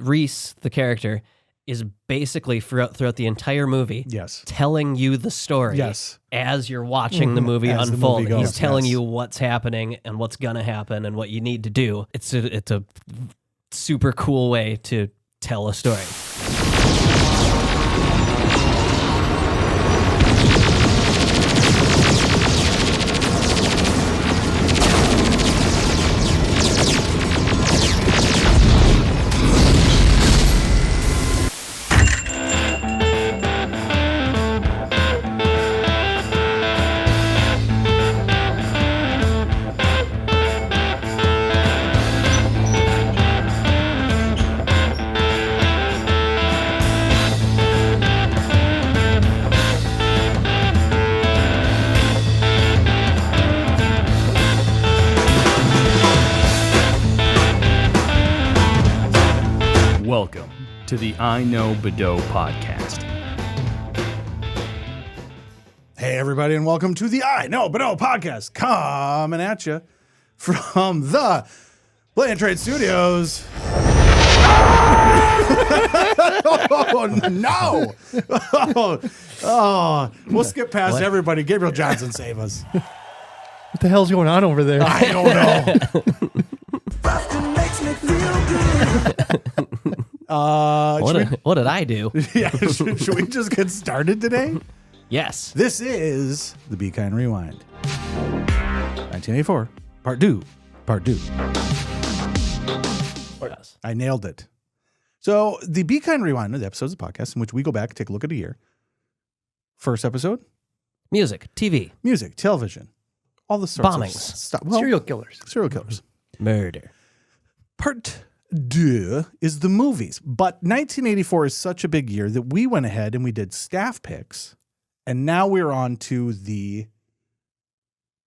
Reese, the character, is basically throughout the entire movie telling you the story as you're watching the movie unfold. He's telling you what's happening and what's going to happen and what you need to do. It's a super cool way to tell a story. Welcome to the iKnowBadeaux podcast. Hey, everybody, and welcome to the iKnowBadeaux podcast, coming at you from the Play and Trade Studios. Oh, no. Oh, we'll skip past everybody. Gabriel Johnson, save us. What the hell's going on over there? I don't know. What did I do? Yeah, should we just get started today? Yes. This is the Be Kind Rewind. 1984, part 2. Yes. I nailed it. So the Be Kind Rewind are the episodes of the podcast in which we go back and take a look at a year. First episode, Music, TV, music, television, all the sorts bombings, of stuff. Well, Serial killers. murder. Part 2 is the movies. But 1984 is such a big year that we went ahead and we did staff picks. And now we're on to the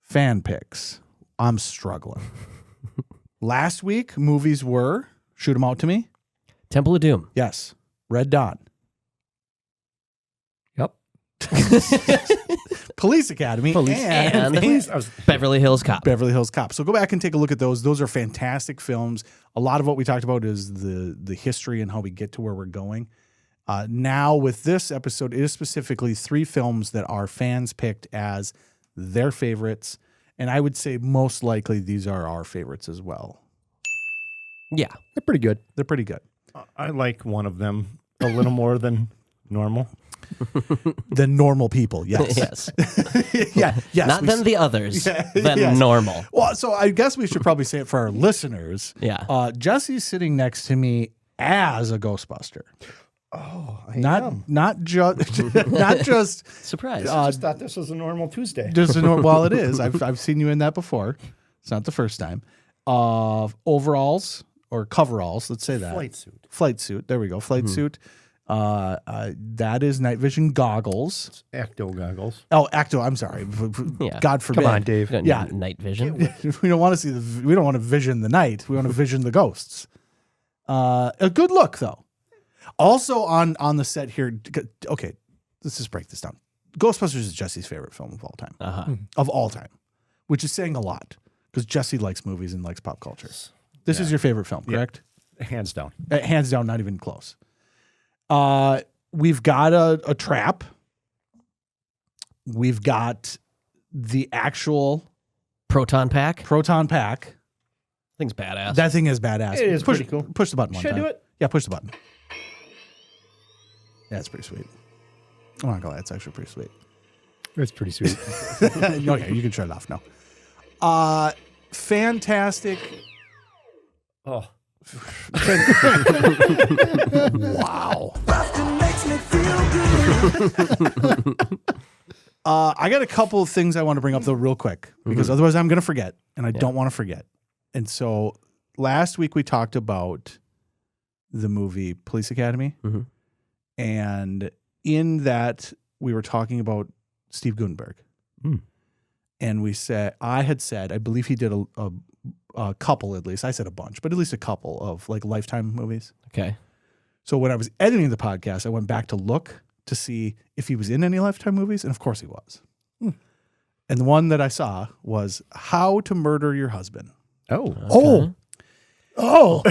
fan picks. I'm struggling. Last week, movies were, shoot them out to me. Temple of Doom. Yes. Red Dawn. Yep. Police Academy. And Beverly Hills Cop. Beverly Hills Cop. So go back and take a look at those. Those are fantastic films. A lot of what we talked about is the history and how we get to where we're going. Now with this episode, it is specifically 3 films that our fans picked as their favorites. And I would say most likely these are our favorites as well. Yeah. They're pretty good. They're pretty good. I like one of them a little more than normal. Than normal people, yes. Yes. Yes. Not than the others, than normal. Well, so I guess we should probably say it for our listeners. Yeah. Jesse's sitting next to me as a Ghostbuster. Oh, Not just Surprise. I just thought this was a normal Tuesday. well, it is. I've seen you in that before. It's not the first time. Overalls or coveralls, let's say that. Flight suit. There we go. Flight suit. That is night vision goggles. Acto goggles. Oh, Acto. I'm sorry. Yeah. God forbid. Come on, Dave. We don't need night vision. We don't want to see we don't want to vision the night. We want to vision the ghosts. A good look though. Also on the set here. Okay, let's just break this down. Ghostbusters is Jesse's favorite film of all time. Of all time, which is saying a lot because Jesse likes movies and likes pop culture. This is your favorite film, correct? Hands down. Hands down, not even close. We've got a trap. We've got the actual Proton pack. Thing's badass. That thing is badass. It is pretty cool. Push the button one Should I time. do it? Yeah, push the button. Yeah, it's pretty sweet. I'm not gonna lie, it's actually pretty sweet. It's pretty sweet. Okay, you can shut it off now. Fantastic. Oh. Wow. I got a couple of things I want to bring up though real quick because otherwise I'm going to forget and I don't want to forget. And so last week we talked about the movie Police Academy. And in that we were talking about Steve Guttenberg. And I had said, I believe he did a couple at least. I said a bunch, but at least a couple of like Lifetime movies. Okay. So when I was editing the podcast, I went back to look to see if he was in any Lifetime movies, and of course he was. And the one that I saw was How to Murder Your Husband. Oh. Okay. Oh.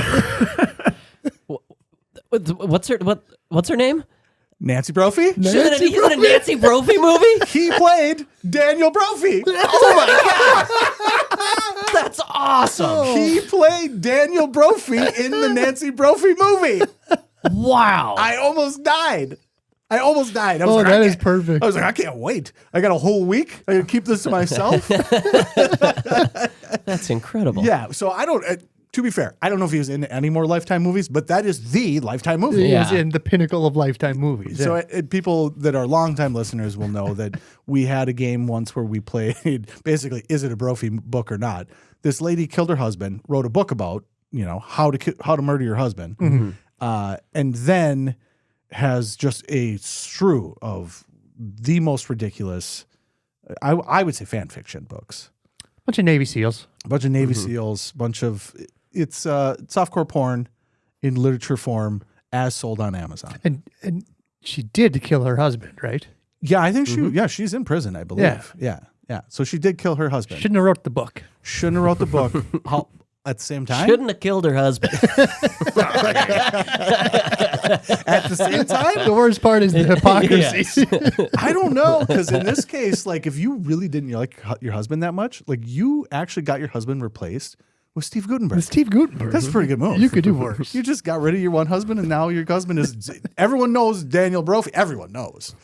What's her name? Nancy Brophy? He's in a Nancy Brophy movie? He played Daniel Brophy. Oh my God. That's awesome. He played Daniel Brophy in the Nancy Brophy movie. Wow. I almost died. I was that is perfect. I was like, I can't wait. I got a whole week. I can keep this to myself. That's incredible. Yeah. So I don't, to be fair, I don't know if he was in any more Lifetime movies, but that is the Lifetime movie. He Yeah. is in the pinnacle of Lifetime movies. So yeah. people that are longtime listeners will know that we had a game once where we played basically, is it a Brophy book or not? This lady killed her husband, wrote a book about, how to murder your husband, and then has just a strew of the most ridiculous, I would say, fan fiction books. Bunch of Navy SEALs. A bunch of Navy SEAls, it's softcore porn in literature form as sold on Amazon. And she did kill her husband, right? Yeah, I think she's in prison, I believe. Yeah. So she did kill her husband. Shouldn't have wrote the book. Shouldn't have wrote the book. At the same time? Shouldn't have killed her husband. At the same time? The worst part is the hypocrisy. Yes. I don't know, because in this case, like, if you really didn't like your husband that much, like, you actually got your husband replaced with Steve Guttenberg. Steve Guttenberg. That's a pretty good move. You could do worse. You just got rid of your one husband, and now your husband is. Everyone knows Daniel Brophy. Everyone knows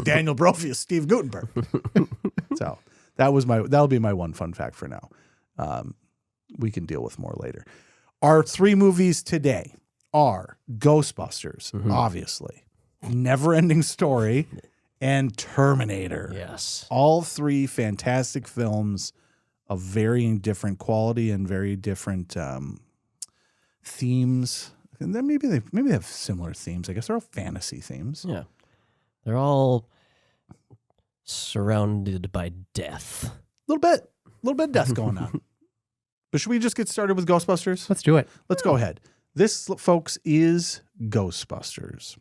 Daniel Brophy is Steve Guttenberg. So that'll be my one fun fact for now. We can deal with more later. Our 3 movies today are Ghostbusters, obviously, NeverEnding Story, and Terminator. Yes. All 3 fantastic films of varying different quality and very different themes. And then maybe they have similar themes. I guess they're all fantasy themes. Yeah. They're all surrounded by death. A little bit of death going on. But should we just get started with Ghostbusters? Let's do it. Let's go ahead. This, folks, is Ghostbusters.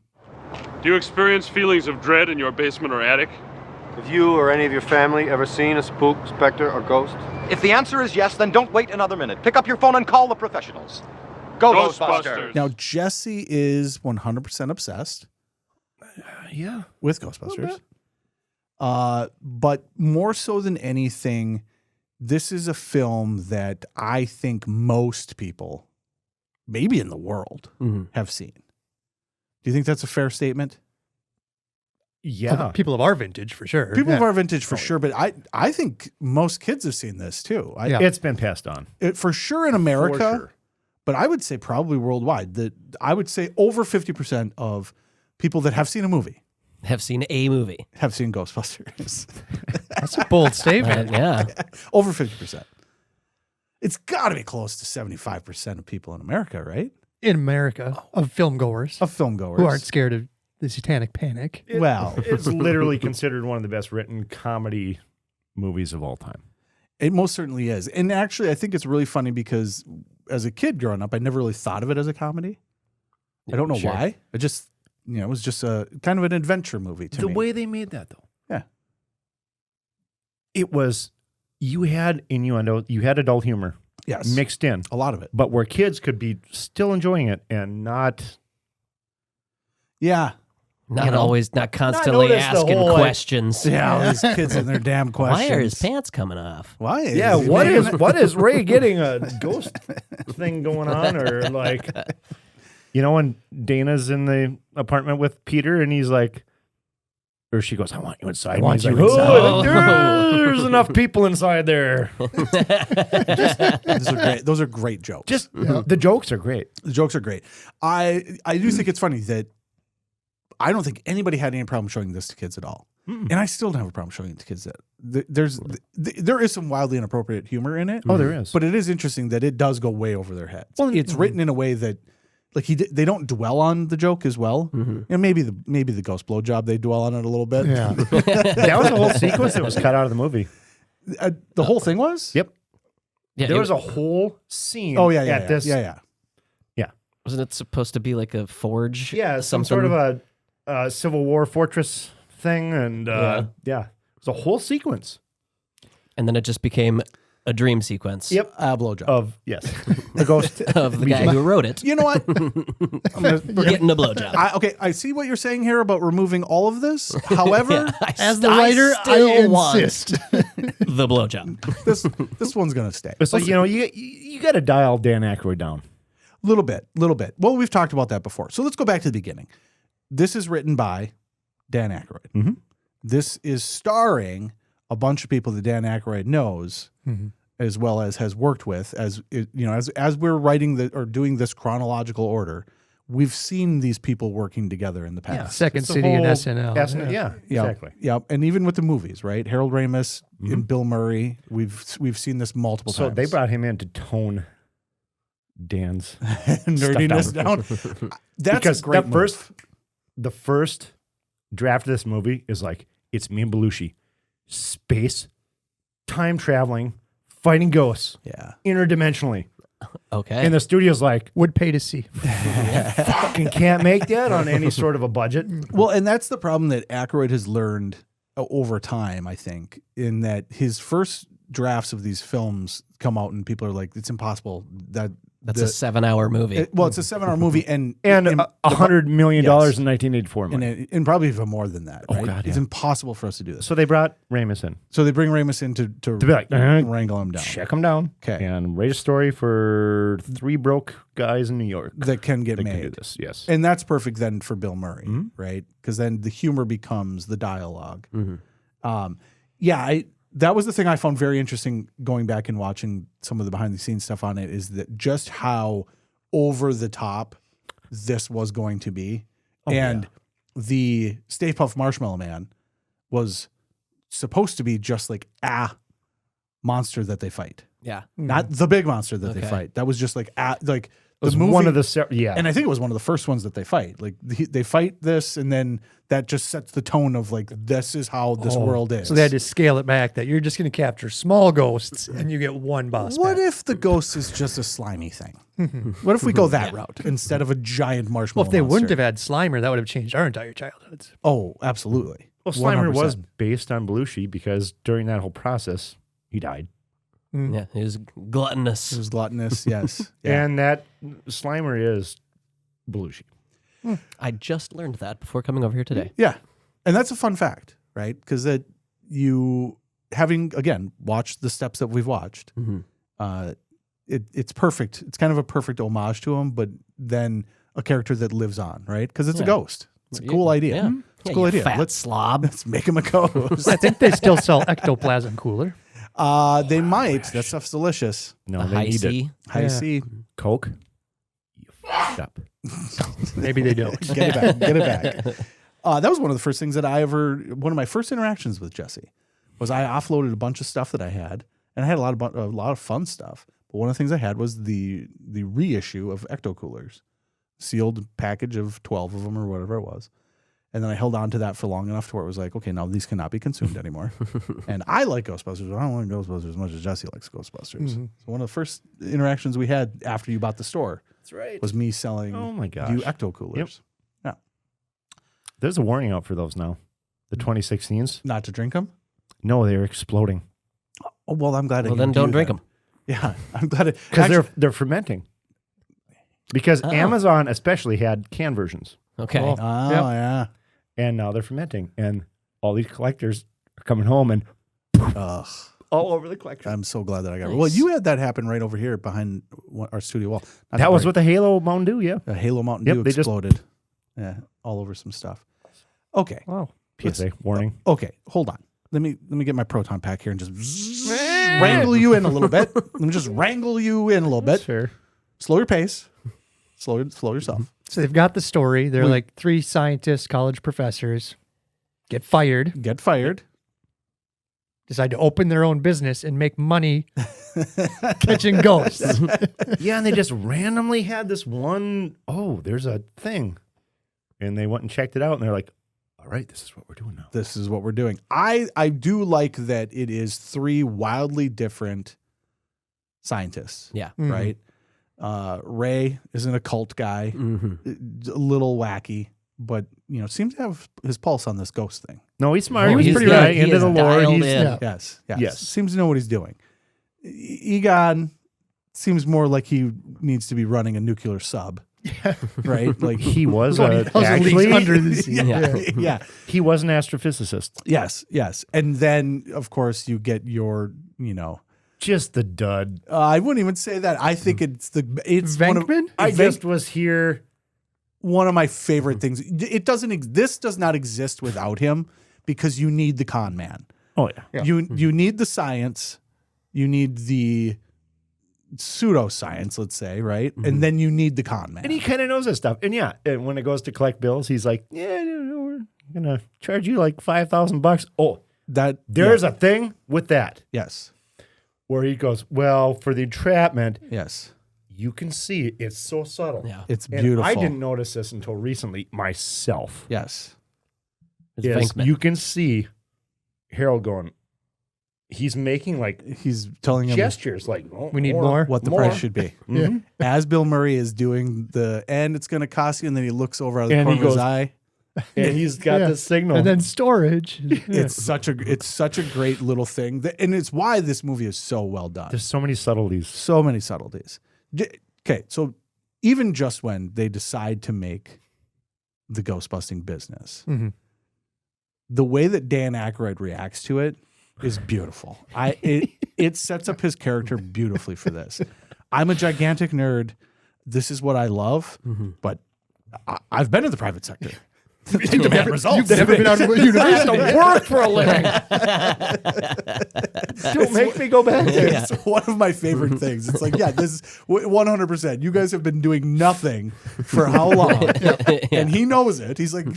Do you experience feelings of dread in your basement or attic? Have you or any of your family ever seen a spook, specter, or ghost? If the answer is yes, then don't wait another minute. Pick up your phone and call the professionals. Go Ghostbusters! Now, Jesse is 100% obsessed. Yeah. With Ghostbusters. But more so than anything, this is a film that I think most people, maybe in the world, have seen. Do you think that's a fair statement? Yeah. People of our vintage, for sure. People of our vintage, for sure. But I think most kids have seen this, too. It's been passed on. For sure in America, For sure. But I would say probably worldwide. I would say over 50% of people that have seen a movie Have seen a movie. have seen Ghostbusters. That's a bold statement. Yeah. Over 50%. It's got to be close to 75% of people in America, right? In America, of filmgoers Of filmgoers. who aren't scared of the satanic panic. It's literally considered one of the best written comedy movies of all time. It most certainly is. And actually, I think it's really funny because as a kid growing up, I never really thought of it as a comedy. I don't know why. I just, it was just a kind of an adventure movie to me. The way they made that, though. Yeah. It was, you had innuendo, you had adult humor. Yes. Mixed in. A lot of it. But where kids could be still enjoying it and not. Yeah. Not constantly asking questions. Yeah, all these kids and their damn questions. Why are his pants coming off? Why? Yeah, what is Ray getting a ghost thing going on? Or like, when Dana's in the apartment with Peter and he's like, or she goes, I want you inside. I want you like, inside. Oh, there's enough people inside there. Those are great jokes. The jokes are great. The jokes are great. I do think it's funny that I don't think anybody had any problem showing this to kids at all. And I still don't have a problem showing it to kids. There is some wildly inappropriate humor in it. Oh, there is. But it is interesting that it does go way over their heads. Well, it's written in a way that like they don't dwell on the joke as well. And maybe the ghost blowjob, they dwell on it a little bit. Yeah. That was a whole sequence that was cut out of the movie. The whole thing was? Yep. Yeah, there was a whole scene. Yeah. Wasn't it supposed to be like a forge? Yeah, some sort of a Civil War fortress thing, and it was a whole sequence. And then it just became a dream sequence. Yep. Blowjob. The ghost of the guy who wrote it. You know what? Getting a blowjob. I see what you're saying here about removing all of this. However, as the writer, I insist. The blowjob. This one's gonna stay. It's like, you got to dial Dan Aykroyd down. Little bit. Well, we've talked about that before. So let's go back to the beginning. This is written by Dan Aykroyd. Mm-hmm. This is starring a bunch of people that Dan Aykroyd knows, as well as has worked with. As we're writing or doing this chronological order, we've seen these people working together in the past. Yeah, Second City and SNL. Yeah, exactly. Yeah, and even with the movies, right? Harold Ramis and Bill Murray, we've seen this multiple times. So they brought him in to tone Dan's nerdiness down. That's because a great the first draft of this movie is like, it's me and Belushi, space, time traveling, fighting ghosts, interdimensionally. Okay. And the studio's like, would pay to see. Fucking can't make that on any sort of a budget. Well, and that's the problem that Aykroyd has learned over time, I think, in that his first drafts of these films come out and people are like, it's impossible. That's a 7-hour movie. It's a 7-hour movie and $100 million in 1984 money. and probably even more than that. Right? Oh God, it's impossible for us to do this. So they brought Ramis in. So they bring Ramis in to be like, wrangle him down, check him down, and write a story for 3 broke guys in New York that can get made. Can do this, yes, and that's perfect then for Bill Murray, right? Because then the humor becomes the dialogue. That was the thing I found very interesting going back and watching some of the behind the scenes stuff on it, is that just how over the top this was going to be. The Stay Puft Marshmallow Man was supposed to be just like a monster that they fight. Yeah. Not the big monster that they fight. That was just like it was one of the and I think it was one of the first ones that they fight. Like they fight this, and then that just sets the tone of like, this is how this world is. So they had to scale it back that you're just going to capture small ghosts and you get one boss. What if the ghost is just a slimy thing? What if we go that route instead of a giant marshmallow? Well, if they monster? wouldn't have had Slimer, that would have changed our entire childhoods. Oh, absolutely. Well, Slimer 100%. was based on Belushi because during that whole process, he died. Yeah, he was gluttonous. He was gluttonous, yes. Yeah. And that Slimer is Belushi. I just learned that before coming over here today. Yeah. And that's a fun fact, right? Because that you, having, again, watched the steps that we've watched, it's perfect. It's kind of a perfect homage to him, but then a character that lives on, right? Because it's a ghost. It's a cool idea. Yeah. It's a cool idea. Fat slob. Let's make him a ghost. I think they still sell ectoplasm cooler. They might. That stuff's delicious. No, they High need C. it. High C. Coke. You fucked up. Maybe they don't. Get it back. Get it back. That was one of the first things that one of my first interactions with Jesse was I offloaded a bunch of stuff that I had, and I had a lot of fun stuff. But one of the things I had was the reissue of Ecto Coolers, sealed package of 12 of them or whatever it was. And then I held on to that for long enough to where it was like, okay, now these cannot be consumed anymore. And I like Ghostbusters, but I don't like Ghostbusters as much as Jesse likes Ghostbusters. So one of the first interactions we had after you bought the store was me selling you Ecto Coolers. Yeah. There's a warning out for those now. The 2016s. Not to drink them? No, they're exploding. Oh, well, I'm glad. Well, then don't drink them. Yeah, I'm glad it because they're fermenting. Because Amazon especially had canned versions. Okay. Oh, yeah. And now they're fermenting, and all these collectors are coming home and all over the collection. I'm so glad that I got it. Well, you had that happen right over here behind our studio wall. That was with the Halo Mountain Dew, yeah. The Halo Mountain Dew exploded. All over some stuff. Okay. Wow. PSA warning. Okay, hold on. Let me get my proton pack here and just wrangle you in a little bit. Let me just wrangle you in a little bit. Sure. Slow your pace. Slow yourself. So they've got the story. They're like 3 scientists, college professors, get fired, decide to open their own business and make money catching ghosts. Yeah, and they just randomly had this one, there's a thing. And they went and checked it out, and they're like, all right, this is what we're doing now. This is what we're doing. I do like that it is 3 wildly different scientists. Yeah. Right? Ray is an occult guy, a little wacky, but seems to have his pulse on this ghost thing. No, he's smart. He was pretty right into the lore. Yes. Seems to know what he's doing. Egon seems more like he needs to be running a nuclear sub. Right? Like he was actually under the sea. Yeah. He was an astrophysicist. Yes. And then, of course, you get your, just the dud. I wouldn't even say that. I think it's Venkman? I just was here. One of my favorite things. This does not exist without him because you need the con man. Oh yeah. You need the science. You need the pseudoscience, let's say, right? And then you need the con man. And he kind of knows that stuff. And and when it goes to collect bills, he's like, we're going to charge you like $5,000. Oh, there's a thing with that. Yes. Where he goes, well, for the entrapment, yes, you can see it's so subtle. Yeah. It's beautiful. I didn't notice this until recently myself. Yes. You can see Harold going, he's making he's telling him gestures like, we need more. What the price should be. Mm-hmm. As Bill Murray is doing and it's going to cost you, and then he looks over out of the corner of his eye. And he's got the signal. And then storage. It's such a great little thing. And it's why this movie is so well done. There's so many subtleties. So many subtleties. Okay, so even just when they decide to make the ghostbusting business, the way that Dan Aykroyd reacts to it is beautiful. It sets up his character beautifully for this. I'm a gigantic nerd. This is what I love, but I've been in the private sector. You've never been out of university. I have to work for a living. Don't make me go back there. It's one of my favorite things. It's like, this is 100%. You guys have been doing nothing for how long? And he knows it. He's like,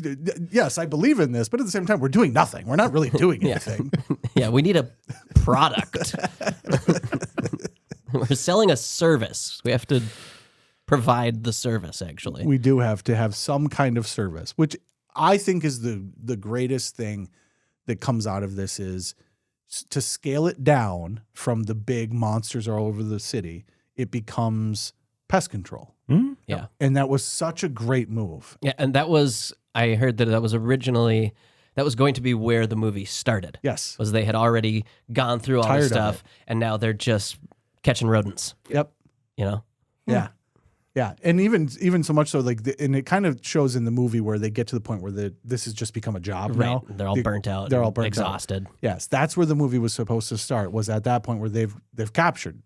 yes, I believe in this, but at the same time, we're doing nothing. We're not really doing anything. Yeah, we need a product. We're selling a service. We have to provide the service, actually. We do have to have some kind of service, which I think is the greatest thing that comes out of this is to scale it down from the big monsters all over the city. It becomes pest control. Mm-hmm. Yeah. And that was such a great move. Yeah, and I heard that was originally, that was going to be where the movie started. Yes. Was they had already gone through all this stuff, and now they're just catching rodents. Yep. Yeah. Yeah, and even so much so, and it kind of shows in the movie where they get to the point where this has just become a job now. They're all burnt out. They're all burnt exhausted. out. Yes, that's where the movie was supposed to start. Was at that point where they've captured.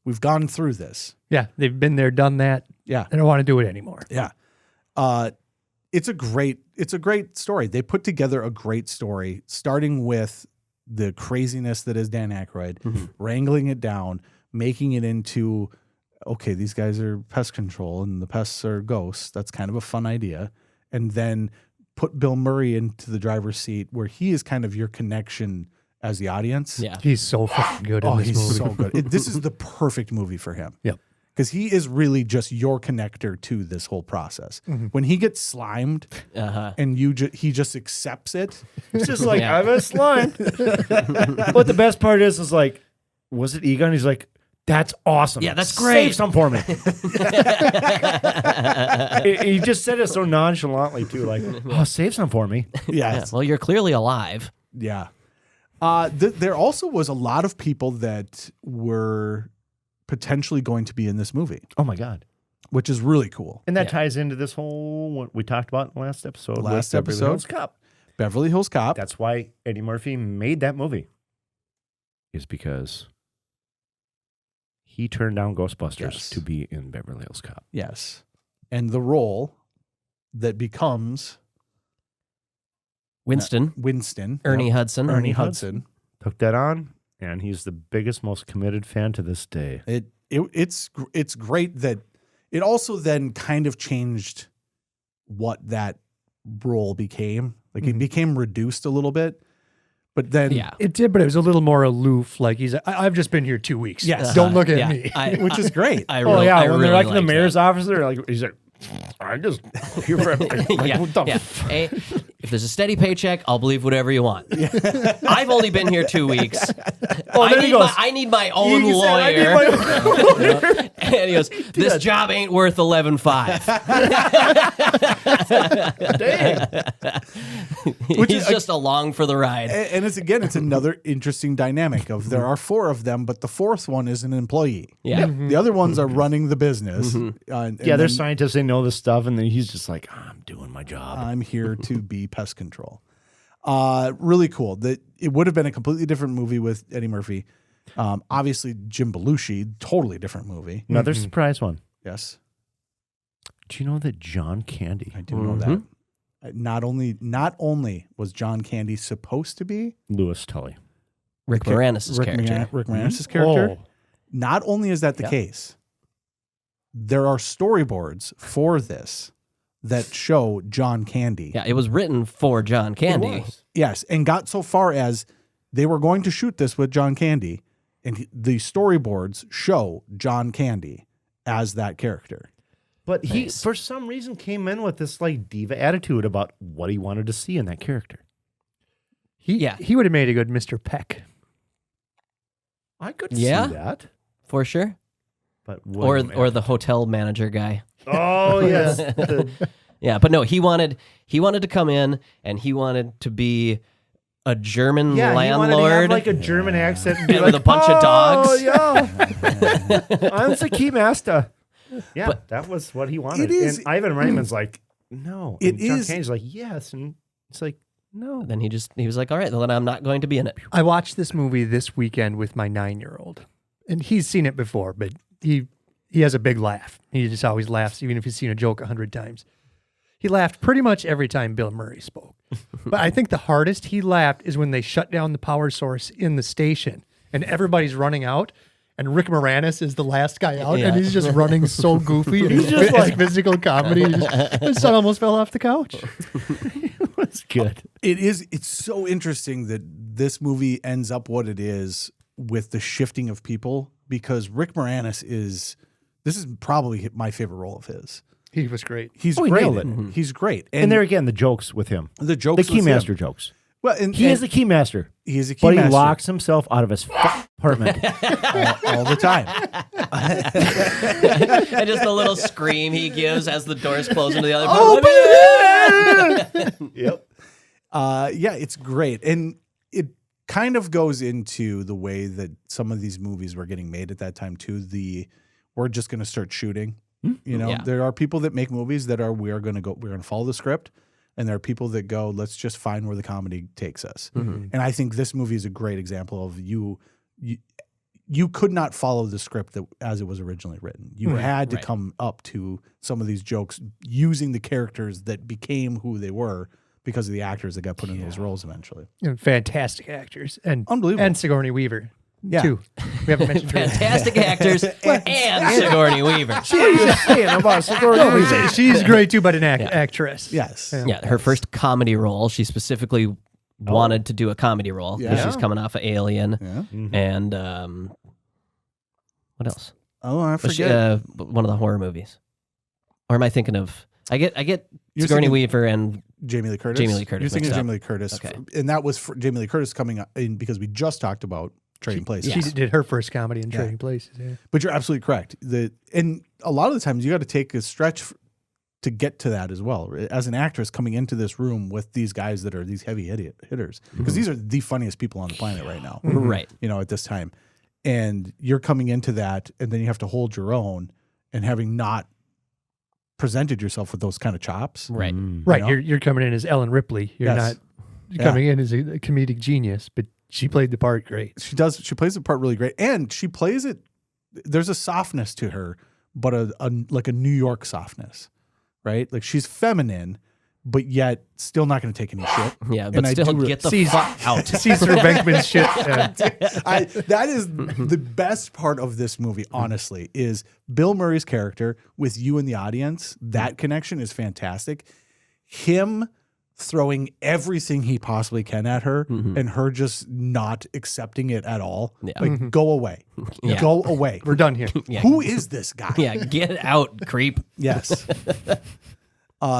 We've gone through this. Yeah, they've been there, done that. Yeah, they don't want to do it anymore. Yeah, it's a great story. They put together a great story, starting with the craziness that is Dan Aykroyd, wrangling it down, making it into, okay, these guys are pest control and the pests are ghosts. That's kind of a fun idea. And then put Bill Murray into the driver's seat where he is kind of your connection as the audience. Yeah. He's so fucking good in this movie. He's so good. This is the perfect movie for him. Yep. Because he is really just your connector to this whole process. When he gets slimed and he just accepts it. It's just like, I'm a slime. But the best part is like, was it Egon? He's like, that's awesome. Yeah, that's great. Save some for me. He just said it so nonchalantly too, like, oh, save some for me. Yeah. Well, you're clearly alive. Yeah. There also was a lot of people that were potentially going to be in this movie. Oh my God. Which is really cool. And that ties into this whole, what we talked about in the last episode. Beverly Hills Cop. Beverly Hills Cop. That's why Eddie Murphy made that movie. Is because he turned down Ghostbusters to be in Beverly Hills Cop. Yes. And the role that becomes Winston. Ernie Hudson. Ernie Hudson. Took that on, and he's the biggest, most committed fan to this day. It's great that it also then kind of changed what that role became. Like it became reduced a little bit. But then it did, but it was a little more aloof. Like I've just been here 2 weeks. Yes. Don't look at me. Which is great. When they're like in the mayor's office, they're like, he's like, I'm just here for everything. Like, what the if there's a steady paycheck, I'll believe whatever you want. I've only been here 2 weeks. I need my own lawyer. And he goes, this job ain't worth $11,500. Which He's is just along for the ride. And it's another interesting dynamic of there are 4 of them, but the 4th one is an employee. Yeah. The other ones are running the business. They're scientists. They know this stuff, and then he's just like, I'm doing my job. I'm here to be pest control. Really cool. That it would have been a completely different movie with Eddie Murphy. Obviously, Jim Belushi, totally different movie. Another surprise one. Yes. Do you know that John Candy? I do know that. Not only was John Candy supposed to be Louis Tully, Rick Moranis' character. Rick Moranis' character. Not only is that the case, there are storyboards for this that show John Candy. Yeah, it was written for John Candy. Yes, and got so far as they were going to shoot this with John Candy, and the storyboards show John Candy as that character. But he, for some reason, came in with this like diva attitude about what he wanted to see in that character. He would have made a good Mr. Peck. I could see that. For sure. But or the hotel manager guy. Oh, yes. Yeah, but no, he wanted to come in and he wanted to be a German landlord. He wanted to have like a German accent and be with a bunch of dogs. Yeah. I'm the key master. Yeah, but that was what he wanted. And Ivan Reitman's like, no. And John Candy's like, yes. And it's like, no. Then he was like, all right, then I'm not going to be in it. I watched this movie this weekend with my 9-year-old. And he's seen it before, but he has a big laugh. He just always laughs, even if he's seen a joke 100 times. He laughed pretty much every time Bill Murray spoke. But I think the hardest he laughed is when they shut down the power source in the station and everybody's running out. And Rick Moranis is the last guy out, and he's just running so goofy. He's just like physical comedy. His son almost fell off the couch. It was good. It's so interesting that this movie ends up what it is with the shifting of people, because Rick Moranis this is probably my favorite role of his. He was great. He's great. He's great. And there again, the jokes with him. The jokes, the Keymaster jokes. Well, he is the Keymaster. He is a Keymaster. But he locks himself out of his apartment all the time. And just the little scream he gives as the doors close into the other part. Yep. Yeah, it's great. And it kind of goes into the way that some of these movies were getting made at that time too. We're just going to start shooting. You know, there are people that make movies that we're going to follow the script. And there are people that go, let's just find where the comedy takes us. And I think this movie is a great example of you could not follow the script as it was originally written. You had to come up to some of these jokes using the characters that became who they were because of the actors that got put in those roles eventually. And fantastic actors. And unbelievable. And Sigourney Weaver. Too. We haven't mentioned fantastic actors and Sigourney Weaver. She's great too, but an actress. Yes. Yeah, her first comedy role. She specifically wanted to do a comedy role because she's coming off of Alien and what else? Oh, I forget. One of the horror movies. Or am I thinking of? I get Sigourney Weaver and Jamie Lee Curtis. Jamie Lee Curtis. You're thinking of Jamie Lee Curtis, okay. And that was for Jamie Lee Curtis coming in because we just talked about Trading Places. She did her first comedy in Trading Places. Yeah. But you're absolutely correct. And a lot of the times you got to take a stretch to get to that as well. As an actress coming into this room with these guys that are these heavy hitters, because these are the funniest people on the planet right now. Right. You know, at this time. And you're coming into that, and then you have to hold your own, and having not presented yourself with those kind of chops. Right. Right. You know? You're coming in as Ellen Ripley. You're not coming in as a comedic genius, but she played the part great. She does. She plays the part really great, and she plays it. There's a softness to her, but like a New York softness, right? Like she's feminine, but yet still not going to take any shit. Yeah, but still get the fuck out. Caesar Venkman's shit. That is the best part of this movie. Honestly, is Bill Murray's character with you in the audience. That connection is fantastic. Him throwing everything he possibly can at her and her just not accepting it at all. Yeah. Like, go away. Yeah. Go away. We're done here. Who is this guy? Yeah, get out, creep. Yes.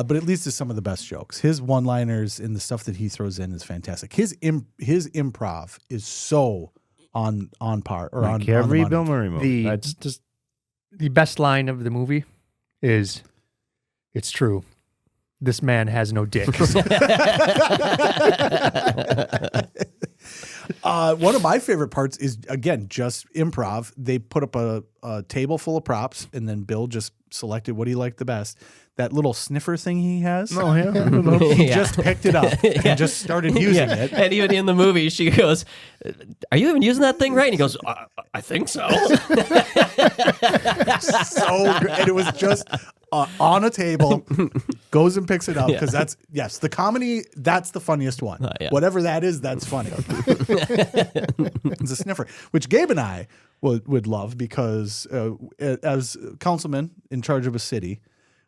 But it leads to some of the best jokes. His one-liners and the stuff that he throws in is fantastic. His improv is so on par or like on every the Bill money. Murray movie. That's just The best line of the movie is, "It's true. This man has no dick." One of my favorite parts is, again, just improv. They put up a table full of props, and then Bill just selected what he liked the best. That little sniffer thing he has. oh yeah. He just picked it up and just started using it. And even in the movie, she goes, "Are you even using that thing right?" And he goes, "I think so." So good. And it was just on a table, goes and picks it up because the comedy, that's the funniest one. Yeah. Whatever that is, that's funny. It's a sniffer, which Gabe and I would love because as councilmen in charge of a city,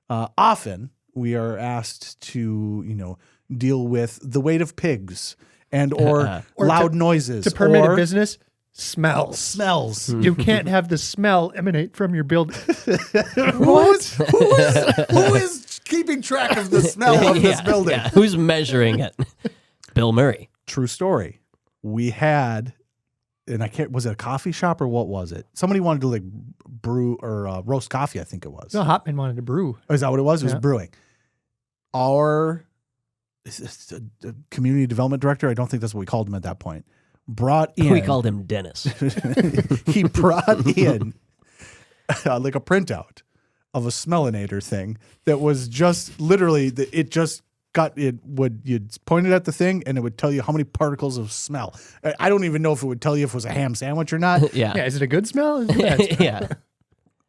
often we are asked to, deal with the weight of pigs and or loud noises. To permit a business, smells. Smells. You can't have the smell emanate from your building. Who is keeping track of the smell of this building? Yeah. Who's measuring it? Bill Murray. True story. We had, and I can't, was it a coffee shop or what was it? Somebody wanted to brew or roast coffee, I think it was. No, Hopman wanted to brew. Oh, is that what it was? It was brewing. Our community development director, I don't think that's what we called him at that point, brought in. We called him Dennis. He brought in like a printout of a smellinator thing that was just literally, you'd point it at the thing and it would tell you how many particles of smell. I don't even know if it would tell you if it was a ham sandwich or not. Yeah. Yeah, is it a good smell? Is it a bad smell? Yeah.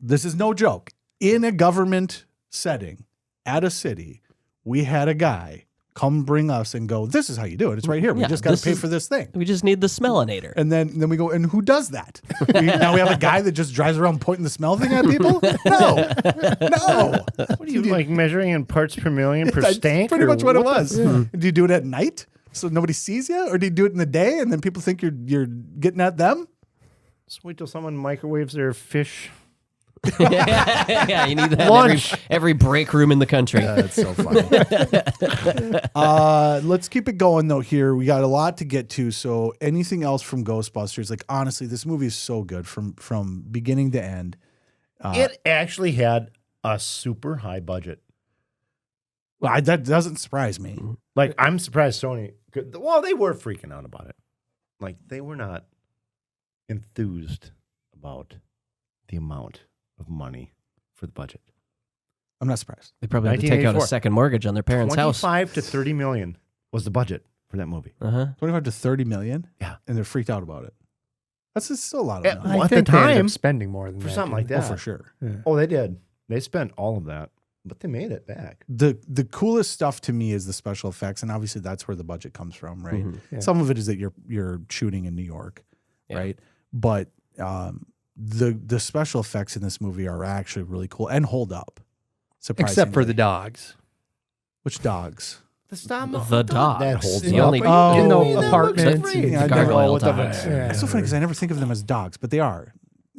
This is no joke. In a government setting at a city, we had a guy come bring us and go, "This is how you do it. It's right here. We just got to pay for this thing." We just need the smellinator. And then we go, "And who does that?" Now we have a guy that just drives around pointing the smell thing at people? No. What are you like measuring in parts per million per That's stank? pretty or much what it the- was. Do you do it at night so nobody sees you? Or do you do it in the day and then people think you're getting at them? Just wait till someone microwaves their fish. Yeah, you need that in Lunch. every break room in the country. That's so funny. Let's keep it going though here. We got a lot to get to. So anything else from Ghostbusters? Like honestly, this movie is so good from beginning to end. It actually had a super high budget. Well, that doesn't surprise me. Like I'm surprised Sony well, they were freaking out about it. Like they were not enthused about the amount of money for the budget. I'm not surprised. They probably had to take out a 1984. second mortgage on their parents' house. 25 to 30 million was the budget for that movie. 25 to 30 million? Yeah. And they're freaked out about it. That's still a lot of money. Well, I at the think they ended time, up spending more than for that. something like Oh, that. for sure. Oh, they did. They spent all of that, but they made it back. The coolest stuff to me is the special effects, and obviously that's where the budget comes from, right? Yeah. Some of it is that you're shooting in New York, right? But the special effects in this movie are actually really cool and hold up. Surprisingly. Except for the dogs. Which dogs? The dogs. That holds The up. only in the that apartments. looks great. and Yeah, the gargoyle gargoyle dogs. Yeah. It's so funny because I never think of them as dogs, but they are.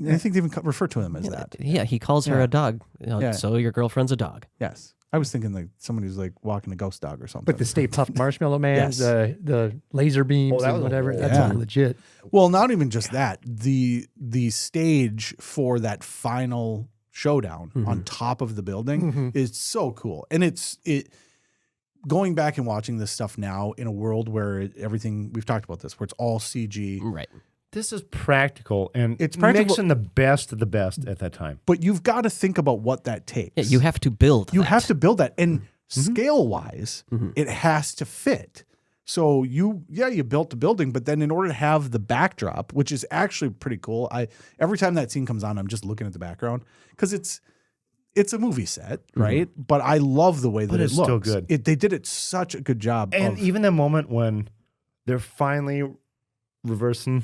I think they even refer to them as that. Yeah, he calls her Yeah. a dog. Yeah. So your girlfriend's a dog. Yes. I was thinking like somebody who's like walking a ghost dog or something. But the Stay Puft Marshmallow Man, Yes. the laser beams that and was whatever, cool. that's Yeah. all legit. Well, not even just that. The stage for that final showdown on top of the building is so cool. And it going back and watching this stuff now in a world where everything we've talked about this, where it's all CG. Right. This is practical, and It's practical- mixing the best of the best at that time. But you've got to think about what that takes. Yeah, you have to build. You that. have to build that. And scale wise, it has to fit. So you built the building, but then in order to have the backdrop, which is actually pretty cool, every time that scene comes on, I'm just looking at the background because it's a movie set, right? But I love the way that But it it's looks. still good. They did it such a good job. And even the moment when they're finally reversing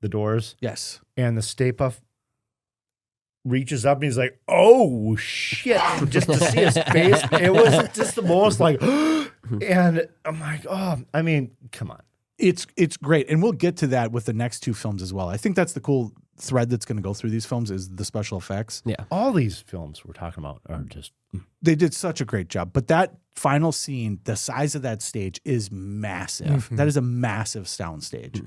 the doors, yes, and the Stay Puft reaches up and he's like, "Oh shit!" Just to see his face, it was just the most like, and I'm like, "Oh, I mean, come on." it's great, and we'll get to that with the next two films as well. I think that's the cool thread that's going to go through these films is the special effects. Yeah. All these films we're talking about are just... They did such a great job. But that final scene, the size of that stage is massive. That is a massive sound stage.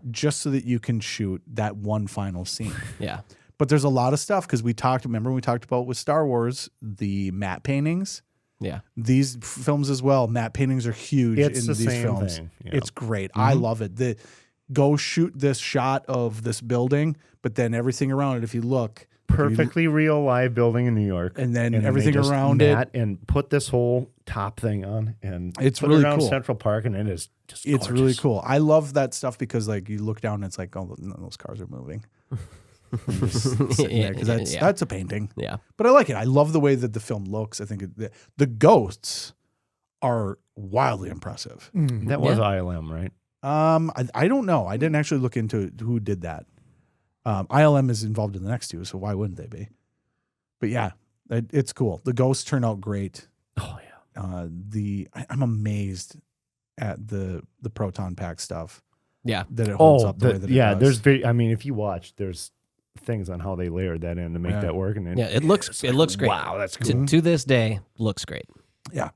Just so that you can shoot that one final scene. Yeah. But there's a lot of stuff because remember we talked about with Star Wars, the matte paintings. Yeah. These films as well, matte paintings are huge in these films. Thing, yeah. It's great. I love it. Go shoot this shot of this building, but then everything around it, if you look. Perfectly real live building in New York. And then everything around it. And put this whole top thing on. And it's put really it around cool. Central Park, and it is just It's gorgeous. really cool. I love that stuff because like you look down and it's like, oh, those cars are moving. That's a painting. Yeah. But I like it. I love the way that the film looks. I think the ghosts are wildly impressive. That was ILM, right? I don't know. I didn't actually look into who did that. ILM is involved in the next two, so why wouldn't they be? But yeah, it's cool. The ghosts turn out great. Oh yeah. I'm amazed at the proton pack stuff. Yeah. That it holds up the way that it does. if you watch, there's things on how they layered that in to make that work. And it looks great. Wow, that's cool. To this day, looks great. Yeah.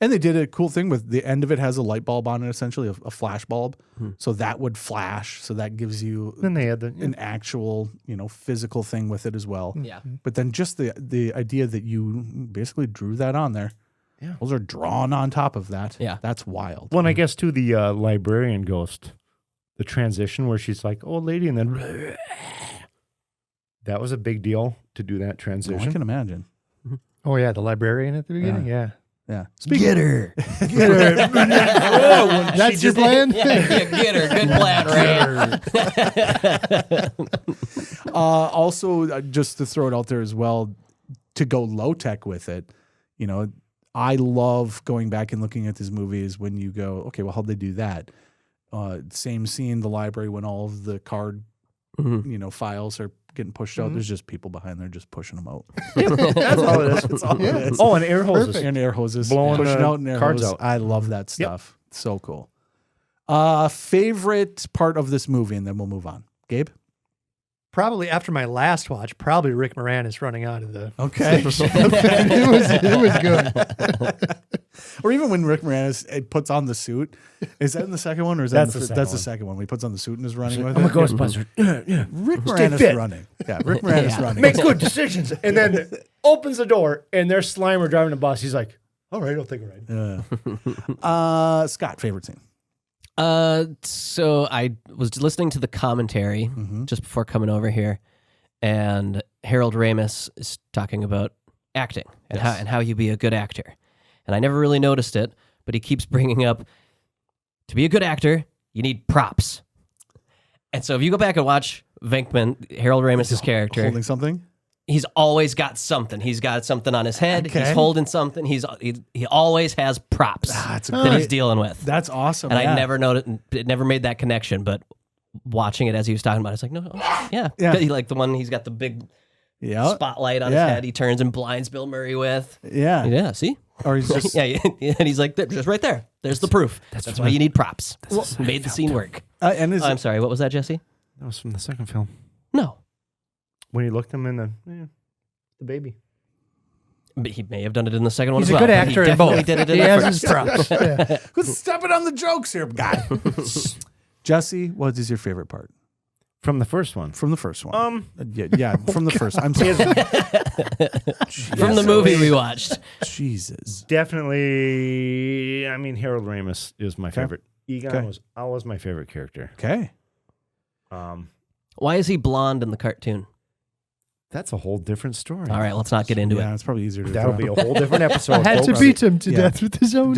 And they did a cool thing with the end of it has a light bulb on it, essentially a flash bulb. So that would flash. So that gives you Then they had an actual, physical thing with it as well. Yeah. But then just the idea that you basically drew that on there. Yeah. Those are drawn on top of that. Yeah. That's wild. Well, and I guess too, the librarian ghost, the transition where she's like, old lady, and then that was a big deal to do that Oh, transition. I can imagine. Oh yeah, the librarian at the beginning. Yeah. Yeah. Get her. That's your plan? Yeah, get her. Good plan, Ray. Also, just to throw it out there as well, to go low tech with it, I love going back and looking at these movies when you go, okay, well, how'd they do that? Same scene, the library, when all of the card, files are getting pushed out. There's just people behind there just pushing them out. That's all it is. That's all it is. Oh, and air hoses. And air hoses. Blowing pushing the out and air cards hoses. out. I love that stuff. So cool. Favorite part of this movie, and then we'll move on. Gabe? Probably after my last watch, probably Rick Moranis running out of the Okay. it was good. Or even when Rick Moranis puts on the suit. Is that in the second one, or is That's that the second that's one. the second one? When he puts on the suit and is running with I'm a it. Ghostbuster. Yeah. Rick Stay Moranis fit. running. Yeah, Rick Moranis running. Makes good decisions. And then opens the door, and there's Slimer driving the bus. He's like, all right, I'll take a ride. Scott, favorite scene? So I was listening to the commentary just before coming over here, and Harold Ramis is talking about acting and how you be a good actor. And I never really noticed it, but he keeps bringing up, to be a good actor, you need props. And so if you go back and watch Venkman, Harold Ramis' character, Holding something? he's always got something. He's got something on his head. Okay. He's holding something. He always has props that he's dealing with. That's awesome. And I never noticed, it never made that connection, but watching it as he was talking about it, it's like, no, yeah. He, like the one, he's got the big spotlight on his head he turns and blinds Bill Murray with. Yeah. Yeah, see? Or he's just... and he's like, just right there. There's the proof. That's why you need props. Made the scene work. I'm sorry, what was that, Jesse? That was from the second film. No. When he looked him in the baby. But he may have done it in the second one He's as well. a good actor. He definitely did it in the first. He has his props. Who's stepping on the jokes here, guy? Jesse, what is your favorite part? From the first one. From the first one. Yeah, from the first. I'm sorry. From the movie we watched. Jesus. Definitely, I mean, Harold Ramis is my favorite. Egon was always my favorite character. Okay. Why is he blonde in the cartoon? That's a whole different story. All right, let's not get into it. Yeah, it's probably easier to That'll be a whole different episode. I had to beat him to death with his own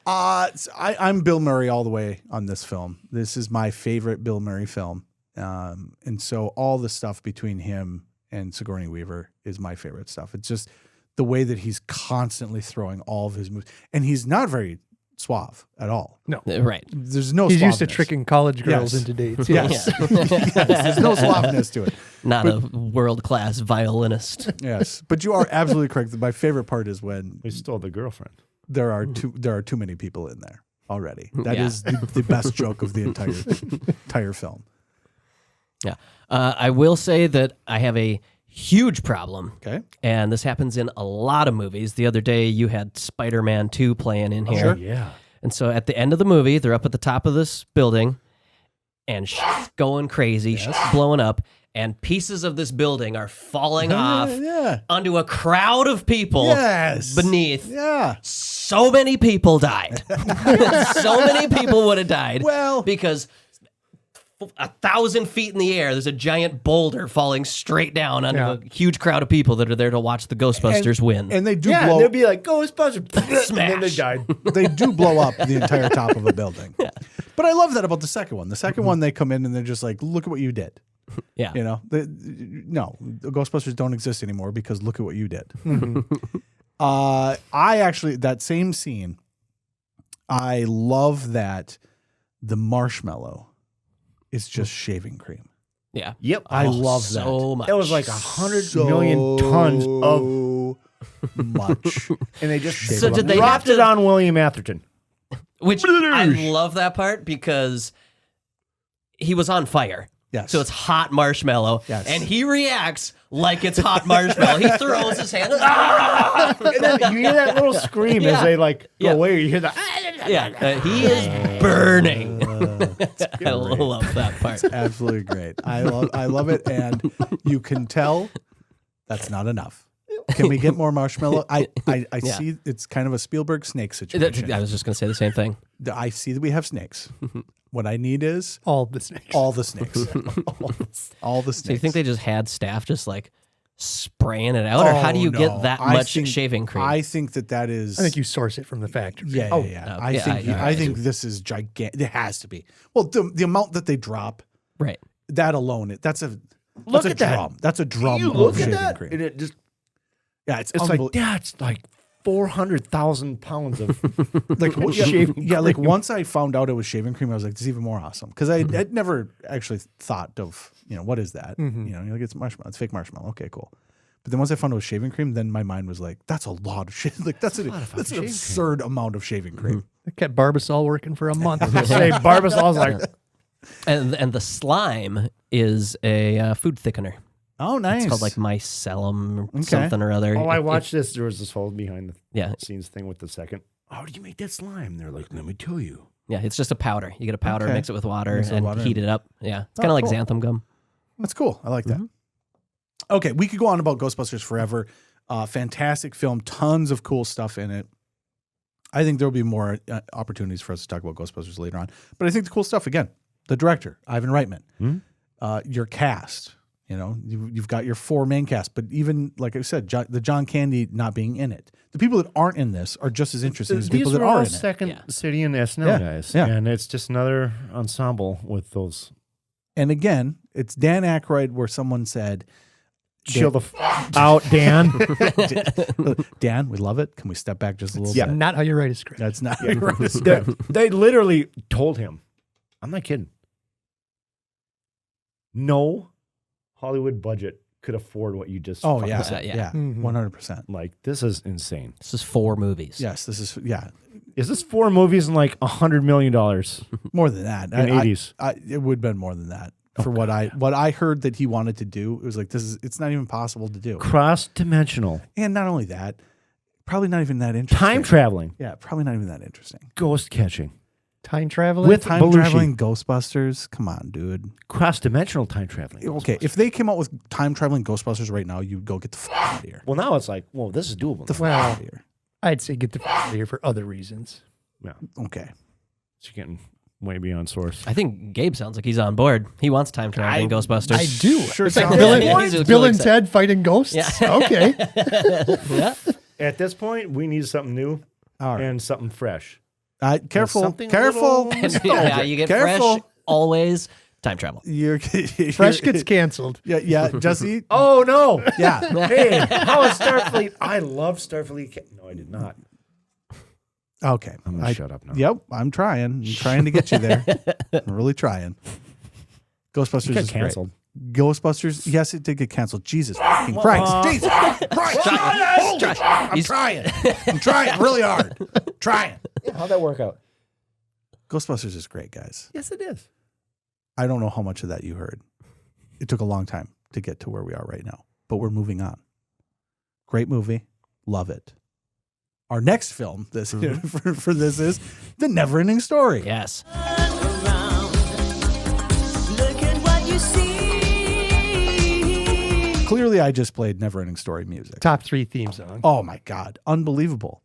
I'm Bill Murray all the way on this film. This is my favorite Bill Murray film. And so all the stuff between him and Sigourney Weaver is my favorite stuff. It's just the way that he's constantly throwing all of his moves. And he's not very suave at all. No. Right. There's no He's suaveness. used to tricking college girls into dates. Yes. Yes. There's no suaveness to it. Not a world-class violinist. Yes. But you are absolutely correct. My favorite part is when He stole the girlfriend. there are too many people in there. already. That is the best joke of the entire film. Yeah. I will say that I have a huge problem. Okay. And this happens in a lot of movies. The other day you had Spider-Man 2 playing in here. Sure. Yeah. And so at the end of the movie, they're up at the top of this building and shit's going crazy, shit's blowing up, and pieces of this building are falling off onto a crowd of people beneath. Yeah. So many people died. So many people would have died. Well, because 1,000 feet in the air, there's a giant boulder falling straight down onto a huge crowd of people that are there to watch the Ghostbusters win. And they do Yeah, blow. they'd be like, Ghostbusters. Smash. And then they died. They do blow up the entire top of a building. But I love that about the second one. The second one, they come in and they're just like, look at what you did. Yeah. You know, no, the Ghostbusters don't exist anymore because look at what you did. I actually, that same scene, I love that the marshmallow is just shaving cream. Yeah. Yep. I love so that. much. It was like 100 million tons of much. and they just So did they dropped have to- it on William Atherton. Which I love that part because he was on fire. Yes. So it's hot marshmallow. Yes. And he reacts like it's hot marshmallow. He throws his hand. Ah! And then you hear that little scream as they like go away. You hear that. Yeah. He is burning. I love that part. Absolutely great. I love it. And you can tell that's not enough. Can we get more marshmallow? I see it's kind of a Spielberg snake situation. I was just going to say the same thing. I see that we have snakes. What I need is All the snakes. all the snakes. All the snakes. So you think they just had staff just like spraying it out? Or how do you get that much shaving cream? I think that is. I think you source it from the factory. Yeah. I think this is gigantic. It has to be. Well, the amount that they drop, right. that alone, that's a Look at that. drum. That's a drum You of look at shaving that. cream. And it just. It's It's like that's like 400,000 pounds of like shaving like cream. once I found out it was shaving cream, I was like, this is even more awesome. Because I'd never actually thought of, what is that? You know, you're like, it's marshmallow, it's fake marshmallow. Okay, cool. But then once I found it was shaving cream, then my mind was like, that's a lot of shit. Like that's an absurd amount of shaving cream. I kept Barbasol working for a month. Say Barbasol's like And the slime is a food thickener. Oh, nice. It's called like mycelium or something or other. Oh, I watched this. There was this whole behind the Yeah. scenes thing with the second. How do you make that slime? They're like, let me tell you. Yeah, it's just a powder. You get a powder, Okay. mix it with water, Mix it with and water. heat it up. Yeah, it's kind of like cool. xanthan gum. That's cool. I like that. Okay, we could go on about Ghostbusters forever. Fantastic film, tons of cool stuff in it. I think there'll be more opportunities for us to talk about Ghostbusters later on. But I think the cool stuff, again, the director, Ivan Reitman, your cast, you've got your 4 main cast, but even, like I said, the John Candy not being in it. The people that aren't in this are just as interesting as the people that are in it. Second City and SNL guys. Yeah. And it's just another ensemble with those. And again, it's Dan Aykroyd where someone said, Chill the out, Dan. Dan, we love it. Can we step back just a little bit? Not how you write a script. That's not how you write a script. They literally told him, I'm not kidding. No Hollywood budget could afford what you just Oh, fucking yeah. said. Yeah. 100%. Like, this is insane. This is 4 movies. Yes, this is, yeah. Is this 4 movies and like $100 million? More than that. In 80s. It would have been more than that. For what I heard that he wanted to do, it was like, it's not even possible to do. Cross-dimensional. And not only that, probably not even that interesting. Time traveling. Yeah, probably not even that interesting. Ghost catching. Time traveling? With Time Belushi. traveling Ghostbusters? Come on, dude. Cross-dimensional time traveling. Okay, if they came out with time traveling Ghostbusters right now, you'd go get the fuck out of here. Well, now it's like, well, this is doable. The fuck out of here. I'd say get the f out of here for other reasons. Yeah. Okay. It's getting way beyond source. I think Gabe sounds like he's on board. He wants time traveling Ghostbusters. I do. Sure It's like sounds Bill, like and, it. He's Bill really and excited. Ted fighting ghosts? Yeah. Okay. Yeah. At this point, we need something new All right. and something fresh. Careful. something a Careful. little- Yeah, you get Careful. fresh always. Time travel. Fresh gets canceled. Yeah, Jesse. Oh, no. Yeah. Hey, how is Starfleet? I love Starfleet. No, I did not. Okay. I'm going to shut up now. Yep, I'm trying. I'm trying to get you there. I'm really trying. Ghostbusters Got is canceled. great. Ghostbusters, yes, it did get canceled. Jesus fucking Christ. Jesus Christ. I'm trying. I'm trying really hard. Trying. How'd that work out? Ghostbusters is great, guys. Yes, it is. I don't know how much of that you heard. It took a long time to get to where we are right now, but we're moving on. Great movie. Love it. Our next film for this is The NeverEnding Story. Yes. Clearly, I just played NeverEnding Story music. Top 3 theme song. Oh my God. Unbelievable.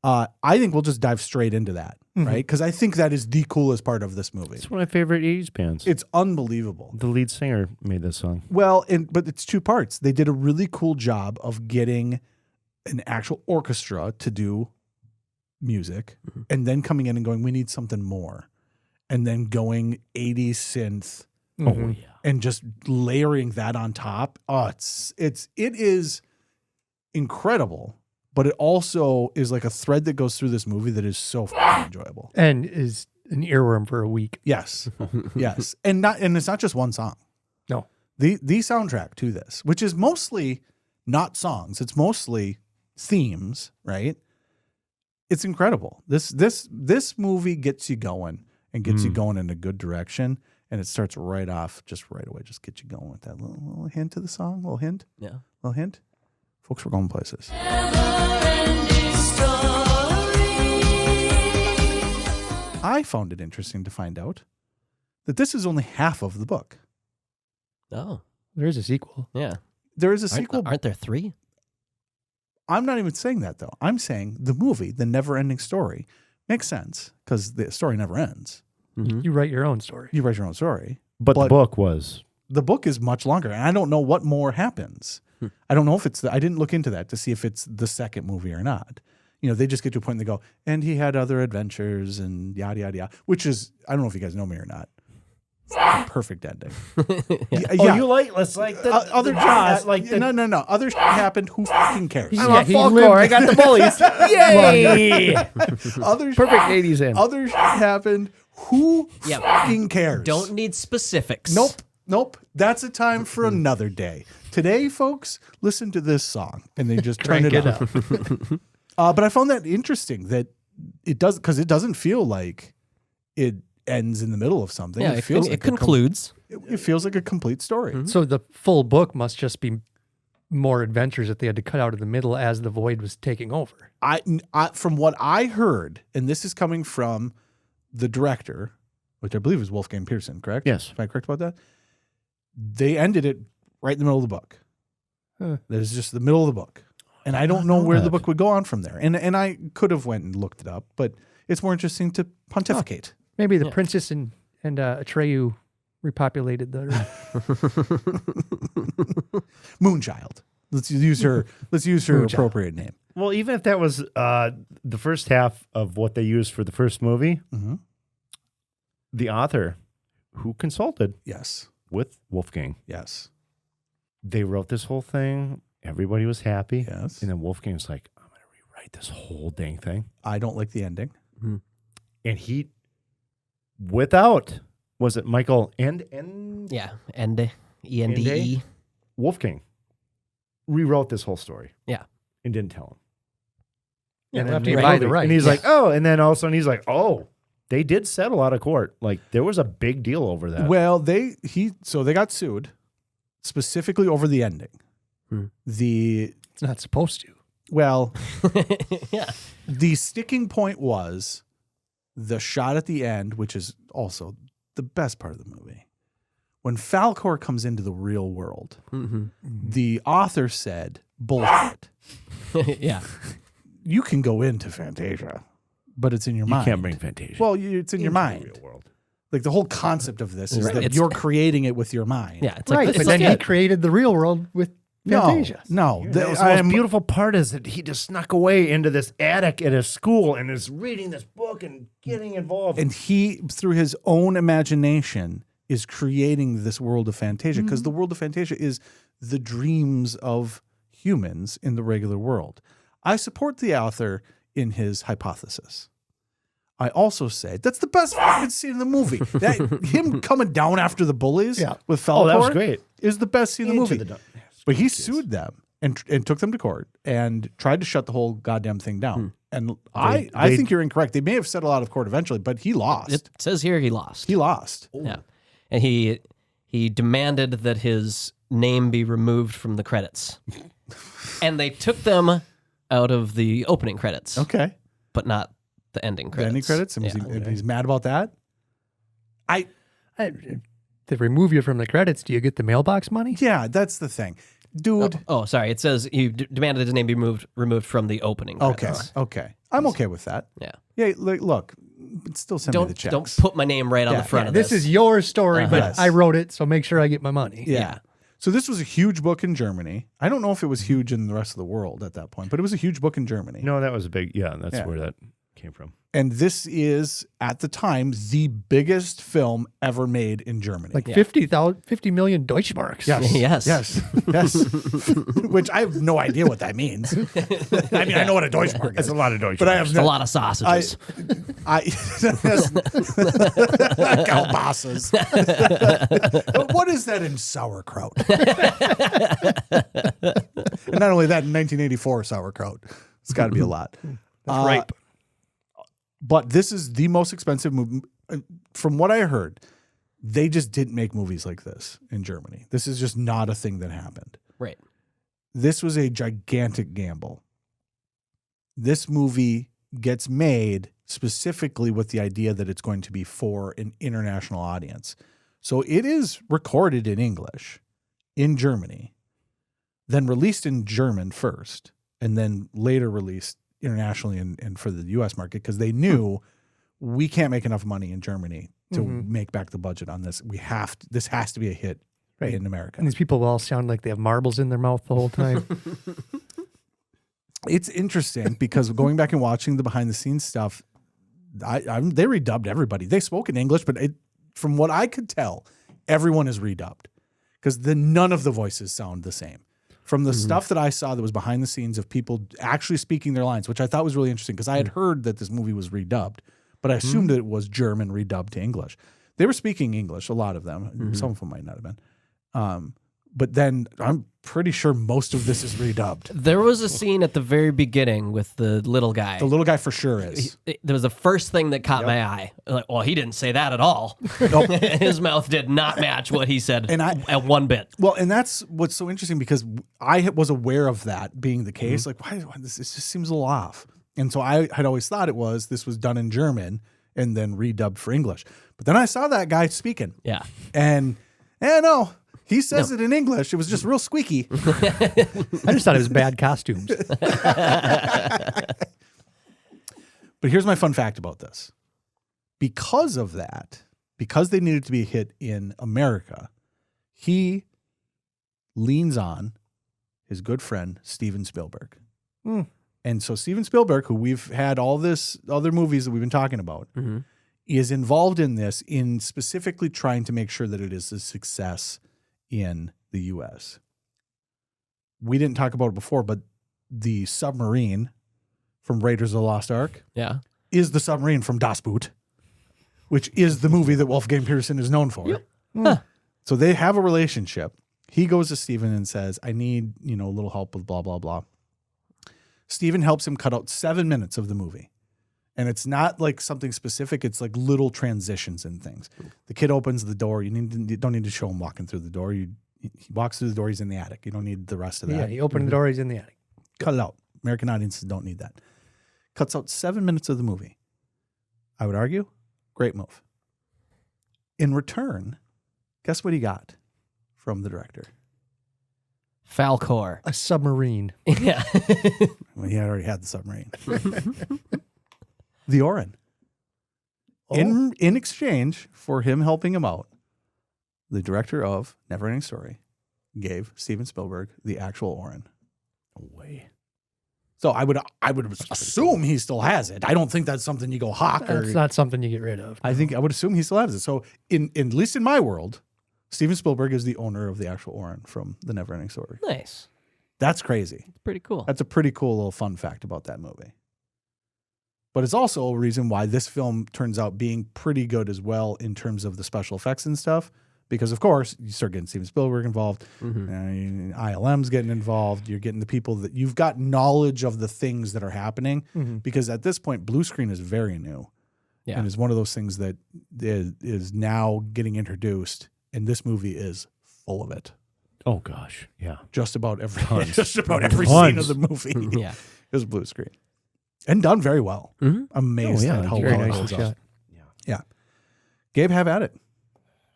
I think we'll just dive straight into that, right? Because I think that is the coolest part of this movie. It's one of my favorite 80s bands. It's unbelievable. The lead singer made this song. Well, but it's 2 parts. They did a really cool job of getting an actual orchestra to do music and then coming in and going, we need something more. And then going 80s synth. Oh, yeah. And just layering that on top. Oh, it is incredible. But it also is like a thread that goes through this movie that is so fucking enjoyable. And is an earworm for a week. Yes. Yes. And it's not just one song. No. The soundtrack to this, which is mostly not songs, it's mostly themes, right? It's incredible. This movie gets you going and gets you going in a good direction. And it starts right off, just right away, just get you going with that little hint to the song, little hint. Yeah. Little hint. Folks, we're going places. I found it interesting to find out that this is only half of the book. Oh. There is a sequel. Yeah. There is a sequel. Aren't there 3? I'm not even saying that, though. I'm saying the movie, The NeverEnding Story, makes sense because the story never ends. Mm-hmm. You write your own story. You write your own story. But the book was. The book is much longer, and I don't know what more happens. I don't know if it's I didn't look into that to see if it's the second movie or not. You know, they just get to a point and they go, and he had other adventures and yada, yada, yada, which is, I don't know if you guys know me or not. Perfect ending. Yeah. Oh, you like, let's like the other Jaws, like the, no. Other shit happened. Who fucking cares? I'm on Falkor. I got the bullies. Yay! Perfect 80s end. Other shit happened. Who fucking cares? Don't need specifics. Nope. That's a time for another day. Today, folks, listen to this song and they just turn it up. But I found that interesting that it does, because it doesn't feel like it ends in the middle of something. Yeah, it feels it concludes. It feels like a complete story. Mm-hmm. So the full book must just be more adventures that they had to cut out of the middle as the void was taking over. I from what I heard, and this is coming from the director, which I believe is Wolfgang Peterson, correct? Yes. Am I correct about that? They ended it right in the middle of the book. That is just the middle of the book. And I don't know where the book would go on from there. And I could have went and looked it up, but it's more interesting to pontificate. Maybe the princess and Atreyu repopulated the Moonchild. Let's use her Moonchild. appropriate name. Well, even if that was the first half of what they used for the first movie, the author who consulted with Wolfgang. Yes. They wrote this whole thing. Everybody was happy. Yes. And then Wolfgang was like, I'm going to rewrite this whole dang thing. I don't like the ending. Mm-hmm. And he, without, was it Michael Yeah. Ende. E-N-D-E. Wolfgang rewrote this whole story. Yeah. And didn't tell him. Yeah, And after then you buy the rights. And he's like, oh, and then all of a sudden he's like, oh, they did settle out of court. Like there was a big deal over that. Well, they got sued specifically over the ending. It's not supposed to. Well, Yeah. the sticking point was the shot at the end, which is also the best part of the movie. When Falkor comes into the real world, the author said, bullshit. Yeah. You can go into Fantasia, but it's in your mind. You can't bring Fantasia. Well, it's in your mind. The real world. Like the whole concept of this is Right. that you're creating it with your mind. Yeah. It's Right, like, but then he created the real world with Fantasia. No. That was the most beautiful part is that he just snuck away into this attic at a school and is reading this book and getting involved. And he, through his own imagination, is creating this world of Fantasia, because the world of Fantasia is the dreams of humans in the regular world. I support the author in his hypothesis. I also say that's the best fucking scene in the movie. That him coming down after the bullies with Falkor that was great. is the best scene in the movie. Into But he sued them and took them to court and tried to shut the whole goddamn thing down. And I think you're incorrect. They may have settled out of court eventually, but he lost. It says here he lost. He lost. Yeah. And he demanded that his name be removed from the credits. And they took them out of the opening credits. Okay. But not the ending credits. The ending credits? And he's mad about that? They remove you from the credits. Do you get the mailbox money? Yeah, that's the thing. Dude. Oh, sorry. It says he demanded his name be removed from the opening credits. Okay. I'm okay with that. Yeah. Yeah, look, still send me the checks. Don't put my name right on the front of this. This is your story, but Yes. I wrote it, so make sure I get my money. Yeah. So this was a huge book in Germany. I don't know if it was huge in the rest of the world at that point, but it was a huge book in Germany. No, that was a big. Yeah, that's where that came from. And this is, at the time, the biggest film ever made in Germany. Like 50 million Deutschmarks. Yes. Which I have no idea what that means. I mean, I know what a Deutschmark is. It's a lot of Deutschmarks. But I have a lot of sausages. Kielbasa's. But what is that in sauerkraut? And not only that, in 1984 sauerkraut. It's got to be a lot. That's ripe. But this is the most expensive movie. From what I heard, they just didn't make movies like this in Germany. This is just not a thing that happened. Right. This was a gigantic gamble. This movie gets made specifically with the idea that it's going to be for an international audience. So it is recorded in English in Germany, then released in German first, and then later released internationally and for the U.S. market, because they knew we can't make enough money in Germany to make back the budget on this. This has to be a hit in America. And these people all sound like they have marbles in their mouth the whole time. It's interesting because going back and watching the behind the scenes stuff, they redubbed everybody. They spoke in English, but from what I could tell, everyone is redubbed because none of the voices sound the same. From the stuff that I saw that was behind the scenes of people actually speaking their lines, which I thought was really interesting because I had heard that this movie was redubbed, but I assumed that it was German redubbed to English. They were speaking English, a lot of them. Some of them might not have been. But then I'm pretty sure most of this is redubbed. There was a scene at the very beginning with the little guy. The little guy for sure is. There was the first thing that caught my eye. Like, well, he didn't say that at all. His mouth did not match what he said at one bit. Well, and that's what's so interesting because I was aware of that being the case. Like, why this just seems a little off. And so I had always thought this was done in German and then redubbed for English. But then I saw that guy speaking. Yeah. And no. He says it in English. It was just real squeaky. I just thought it was bad costumes. But here's my fun fact about this. Because of that, because they needed to be a hit in America, he leans on his good friend, Steven Spielberg. And so Steven Spielberg, who we've had all this other movies that we've been talking about, is involved in this in specifically trying to make sure that it is a success in the U.S. We didn't talk about it before, but the submarine from Raiders of the Lost Ark is the submarine from Das Boot, which is the movie that Wolfgang Peterson is known for. So they have a relationship. He goes to Steven and says, I need, a little help with blah, blah, blah. Steven helps him cut out 7 minutes of the movie. And it's not like something specific. It's like little transitions and things. The kid opens the door. You don't need to show him walking through the door. He walks through the door. He's in the attic. You don't need the rest of that. Yeah, he opened the door. He's in the attic. Cut it out. American audiences don't need that. Cuts out 7 minutes of the movie. I would argue, great move. In return, guess what he got from the director? Falkor. A submarine. Yeah. Well, he already had the submarine. The Orin. In exchange for him helping him out, the director of NeverEnding Story gave Steven Spielberg the actual Orin. No way. So I would assume he still has it. I don't think that's something you go hawk. That's not something you get rid of. I would assume he still has it. So at least in my world, Steven Spielberg is the owner of the actual Orin from the NeverEnding Story. Nice. That's crazy. Pretty cool. That's a pretty cool little fun fact about that movie. But it's also a reason why this film turns out being pretty good as well in terms of the special effects and stuff, Because, of course, you start getting Steven Spielberg involved. ILM's getting involved. You're getting the people that you've got knowledge of the things that are happening. Because at this point, blue screen is very new. Yeah. And is one of those things that is now getting introduced. And this movie is full of it. Oh, gosh. Yeah. Just about every scene of the movie. Yeah. It was blue screen. And done very well. Amazed at how well it holds up. Yeah. Gabe, have at it.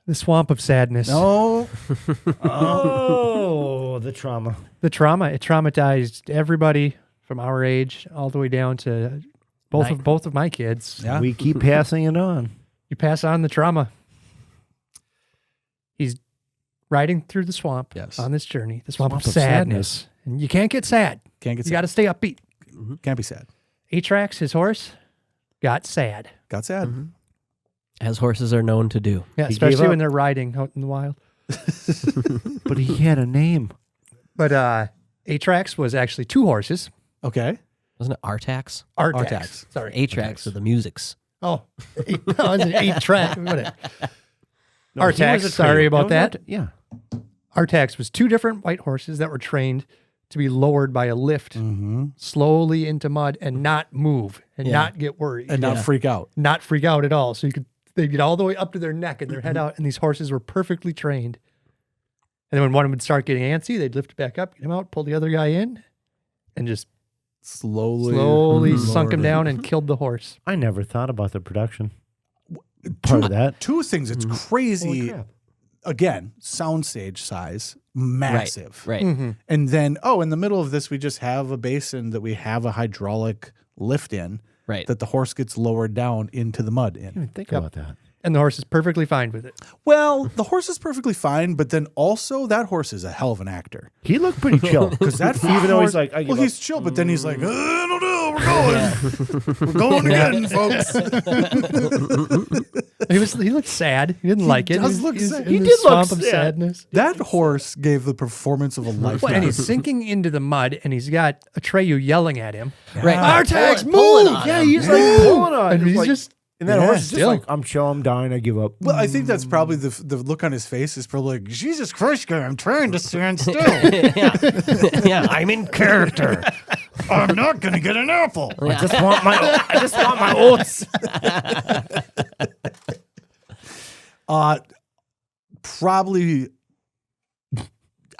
The swamp of sadness. No. Oh, the trauma. The trauma. It traumatized everybody from our age all the way down to both of my kids. Yeah. We keep passing it on. You pass on the trauma. He's riding through the swamp on this journey. The swamp of sadness. And you can't get sad. You got to stay upbeat. Can't be sad. Atrax, his horse, got sad. As horses are known to do. Yeah, especially when they're riding out in the wild. But he had a name. But Atrax was actually 2 horses. Okay. Wasn't it Artax? Artax. Sorry. Atrax are the musics. Oh, it was an 8-track. Artax, sorry about that. Yeah. Artax was 2 different white horses that were trained to be lowered by a lift slowly into mud and not move and not get worried. And not freak out. Not freak out at all. So they'd get all the way up to their neck and their head out, and these horses were perfectly trained. And then when one would start getting antsy, they'd lift it back up, get him out, pull the other guy in, and just slowly sunk him down and killed the horse. I never thought about the production part of that. 2 things. It's crazy. Again, soundstage size, massive. Right. And then, in the middle of this, we just have a basin that we have a hydraulic lift in. Right. That the horse gets lowered down into the mud in. I didn't even think about that. And the horse is perfectly fine with it. Well, the horse is perfectly fine, but then also that horse is a hell of an actor. He looked pretty chill. Because that even though he's like, he's chill, but then he's like, I don't know, we're going again, folks. He looked sad. He didn't like it. He did look sad. Sadness. That horse gave the performance of a lifetime. Well, and he's sinking into the mud, and he's got Atreyu yelling at him. Right. Artax, pulling move! on Yeah, him. he's like pulling on And him. he's Like, just... and that horse is just still. like, I'm chill, I'm dying, I give up. Well, I think that's probably the look on his face is probably like, Jesus Christ, guy, I'm trying to stand still. Yeah, I'm in character. I'm not going to get an apple. I just want my oats. Probably,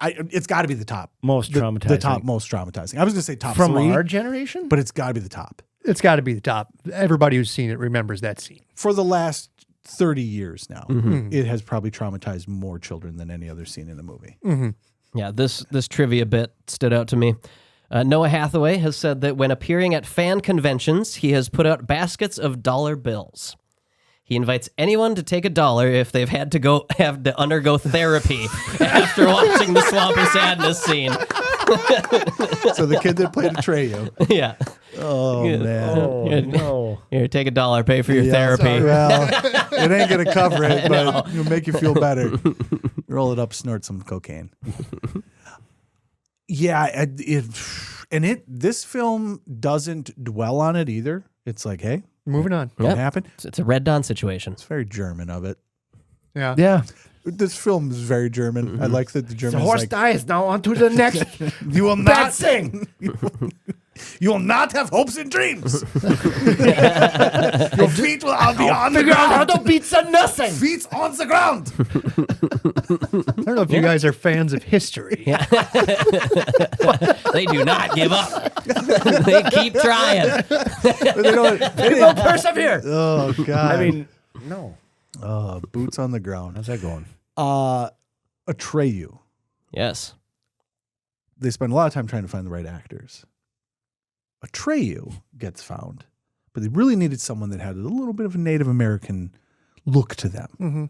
it's got to be the top. Most traumatizing. The top most traumatizing. I was going to say top From 3. our generation? But it's got to be the top. It's got to be the top. Everybody who's seen it remembers that scene. For the last 30 years now, it has probably traumatized more children than any other scene in the movie. Yeah, this trivia bit stood out to me. Noah Hathaway has said that when appearing at fan conventions, he has put out baskets of dollar bills. He invites anyone to take $1 if they've had to undergo therapy after watching the Swamp of Sadness scene. So the kid that played Atreyu. Yeah. Oh, man. Oh, no. Here, take $1, pay for your therapy. Sorry, well, it ain't going to cover it, but it'll make you feel better. Roll it up, snort some cocaine. Yeah, this film doesn't dwell on it either. It's like, hey, Moving on. don't happen. It's a Red Dawn situation. It's very German of it. Yeah. Yeah. This film is very German. I like that the Germans The horse like, dies, now on to the next. you will not sing. You will not have hopes and dreams. Your feet will be on the ground. How to pizza nothing. Feet on the ground. I don't know if you guys are fans of history. Yeah. They do not give up. They keep trying. They don't persevere. Oh, God. I mean, no. Boots on the ground. How's that going? Atreyu. Yes. They spend a lot of time trying to find the right actors. Atreyu gets found, but they really needed someone that had a little bit of a Native American look to them. Mm-hmm.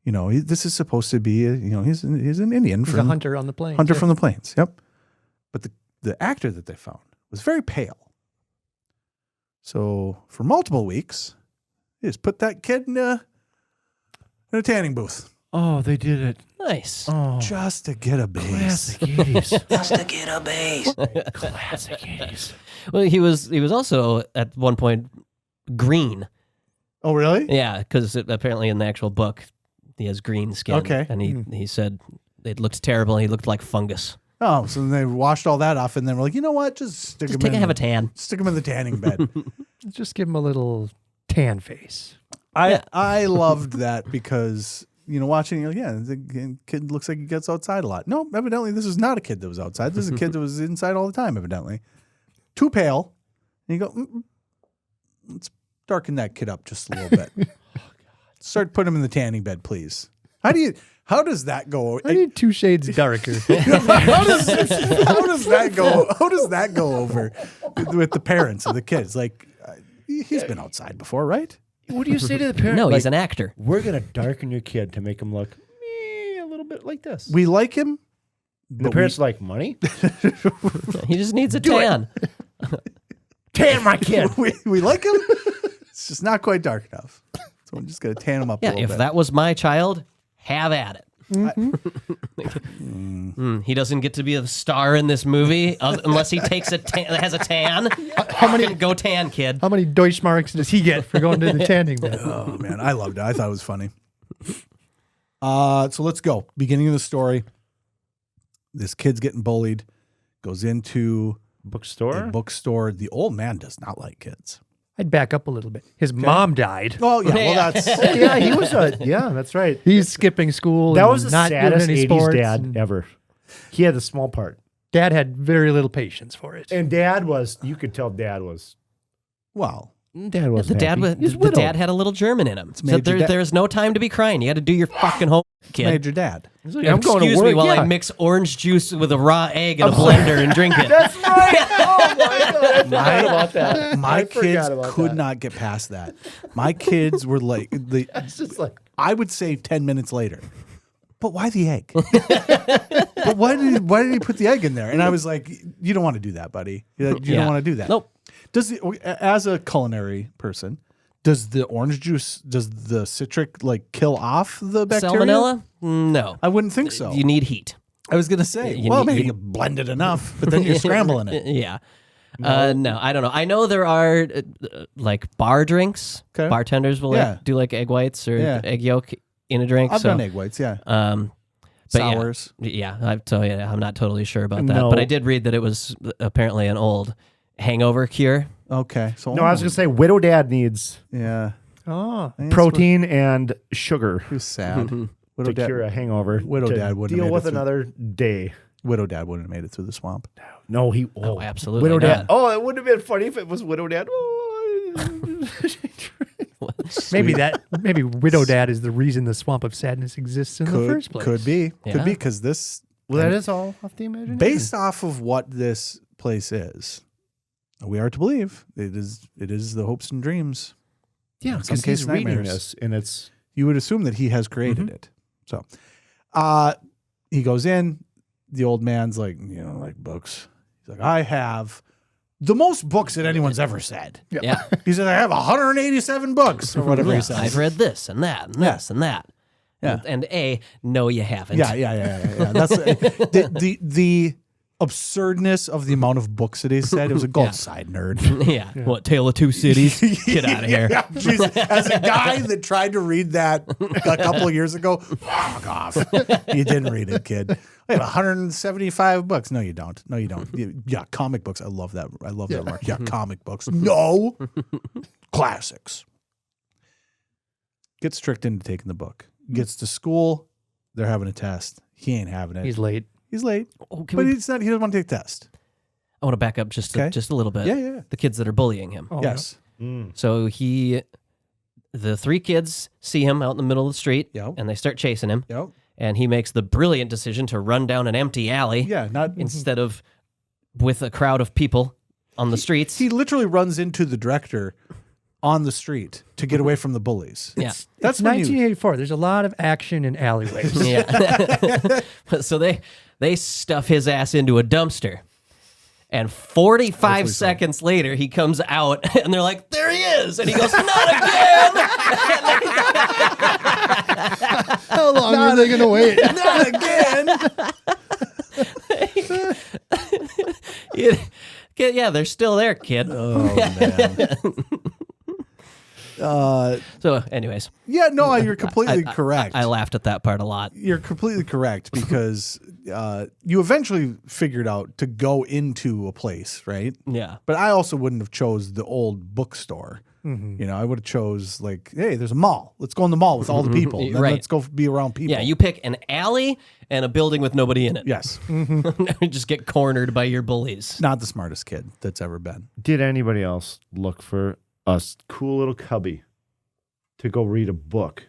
You know, this is supposed to be, he's an Indian. He's a hunter on the plains. Hunter from the plains, yep. But the actor that they found was very pale. So for multiple weeks, they just put that kid in a tanning booth. Oh, they did it. Nice. Oh, Just to get a base. classic 80s. Just to get a base. Classic 80s. Well, he was also at one point green. Oh, really? Yeah, because apparently in the actual book, He has green skin. Okay. And he said it looked terrible. He looked like fungus. Oh, so they washed all that off, and then we're like, you know what? Just stick him in. Have a tan. Stick him in the tanning bed. Just give him a little tan face. I loved that because, watching, the kid looks like he gets outside a lot. No, evidently this is not a kid that was outside. This is a kid that was inside all the time, evidently. Too pale. And you go, let's darken that kid up just a little bit. Start putting him in the tanning bed, please. How does that go? I need 2 shades darker. how does that go? How does that go over with the parents of the kids? Like, he's been outside before, right? What do you say to the parent? No, he's an actor. We're going to darken your kid to make him look a little bit like this. We like him. The parents like money. He just needs a tan. Tan my kid. we like him. It's just not quite dark enough. So I'm just going to tan him up a little bit. If that was my child, have at it. He doesn't get to be a star in this movie unless he takes has a tan. How many go tan, kid? How many Deutschmarks does he get for going to the tanning bed? Oh man, I loved it. I thought it was funny. So let's go. Beginning of the story. This kid's getting bullied. Goes into a bookstore. The old man does not like kids. I'd back up a little bit. His mom died. Oh yeah, well that's he was that's right. He's skipping school. That was the not saddest doing any 80s sports dad ever. He had the small part. Dad had very little patience for it. And you could tell Dad was. Well, Dad was the dad had a little German in him. So there's no time to be crying. You got to do your fucking homework, kid. Major dad. Like, I'm going to Excuse work, me while I mix orange juice with a raw egg in a blender and drink it. That's right. Oh my God, I forgot about that. My kids could not get past that. My kids were like, it's just like I would say 10 minutes later. But why the egg? But why did he put the egg in there? And I was like, you don't want to do that, buddy. You don't want to do that. Nope. As a culinary person, does the orange juice, does the citric kill off the bacteria? Salmonella? No. I wouldn't think so. You need heat. I was going to say, maybe you blend it enough, but then you're scrambling it. Yeah. No, I don't know. I know there are bar drinks. Okay. Bartenders will do egg whites or egg yolk in a drink. I've done egg whites, yeah. Sours. Yeah, I'm not totally sure about that. But I did read that it was apparently an old hangover cure. Okay. So I was going to say Widow Dad needs protein and sugar. Who's sad. Widow Dad, cure a hangover. Widow Dad wouldn't deal with another day. Widow Dad wouldn't have made it through the swamp. No, he. Oh, absolutely. Widow not. Dad. Oh, it wouldn't have been funny if it was Widow Dad. Maybe Widow Dad is the reason the Swamp of Sadness exists in the first place. Could be because this. Well, that is all off the imagination. Based off of what this place is, we are to believe it is the hopes and dreams. Yeah, because he's reading this, and it's. You would assume that he has created it. So, he goes in. The old man's like, books. He's like, I have the most books that anyone's ever said. Yeah. He said, I have 187 books or whatever he says. I've read this and that and this and that. Yeah. And no, you haven't. Yeah. That's the absurdness of the amount of books that he said. It was a gold side nerd. Yeah. What, Tale of Two Cities? Get out of here. Yeah, as a guy that tried to read that a couple of years ago, fuck off. You didn't read it, kid. I have 175 books. No, you don't. Yeah, comic books. I love that. I love that remark. Yeah, comic books. No. Classics. Gets tricked into taking the book. Gets to school. They're having a test. He ain't having it. He's late. Oh, but he's not. He doesn't want to take the test. I want to back up just a little bit. Yeah. The kids that are bullying him. Oh, yes. So the 3 kids see him out in the middle of the street, and they start chasing him. Yep. And he makes the brilliant decision to run down an empty alley. Yeah, instead of with a crowd of people on the streets. He literally runs into the director on the street to get away from the bullies. That's 1984. There's a lot of action in alleyways. Yeah. So they stuff his ass into a dumpster. And 45 seconds later, he comes out, and they're like, there he is! And he goes, not again! How long are they going to wait? Not again! Yeah, they're still there, kid. Oh, man. So, anyways. Yeah, no, you're completely correct. I laughed at that part a lot. You're completely correct because you eventually figured out to go into a place, right? Yeah. But I also wouldn't have chose the old bookstore. You know, I would have chose like, hey, there's a mall. Let's go in the mall with all the people. Then let's go be around people. Yeah, you pick an alley and a building with nobody in it. Yes. Just get cornered by your bullies. Not the smartest kid that's ever been. Did anybody else look for a cool little cubby to go read a book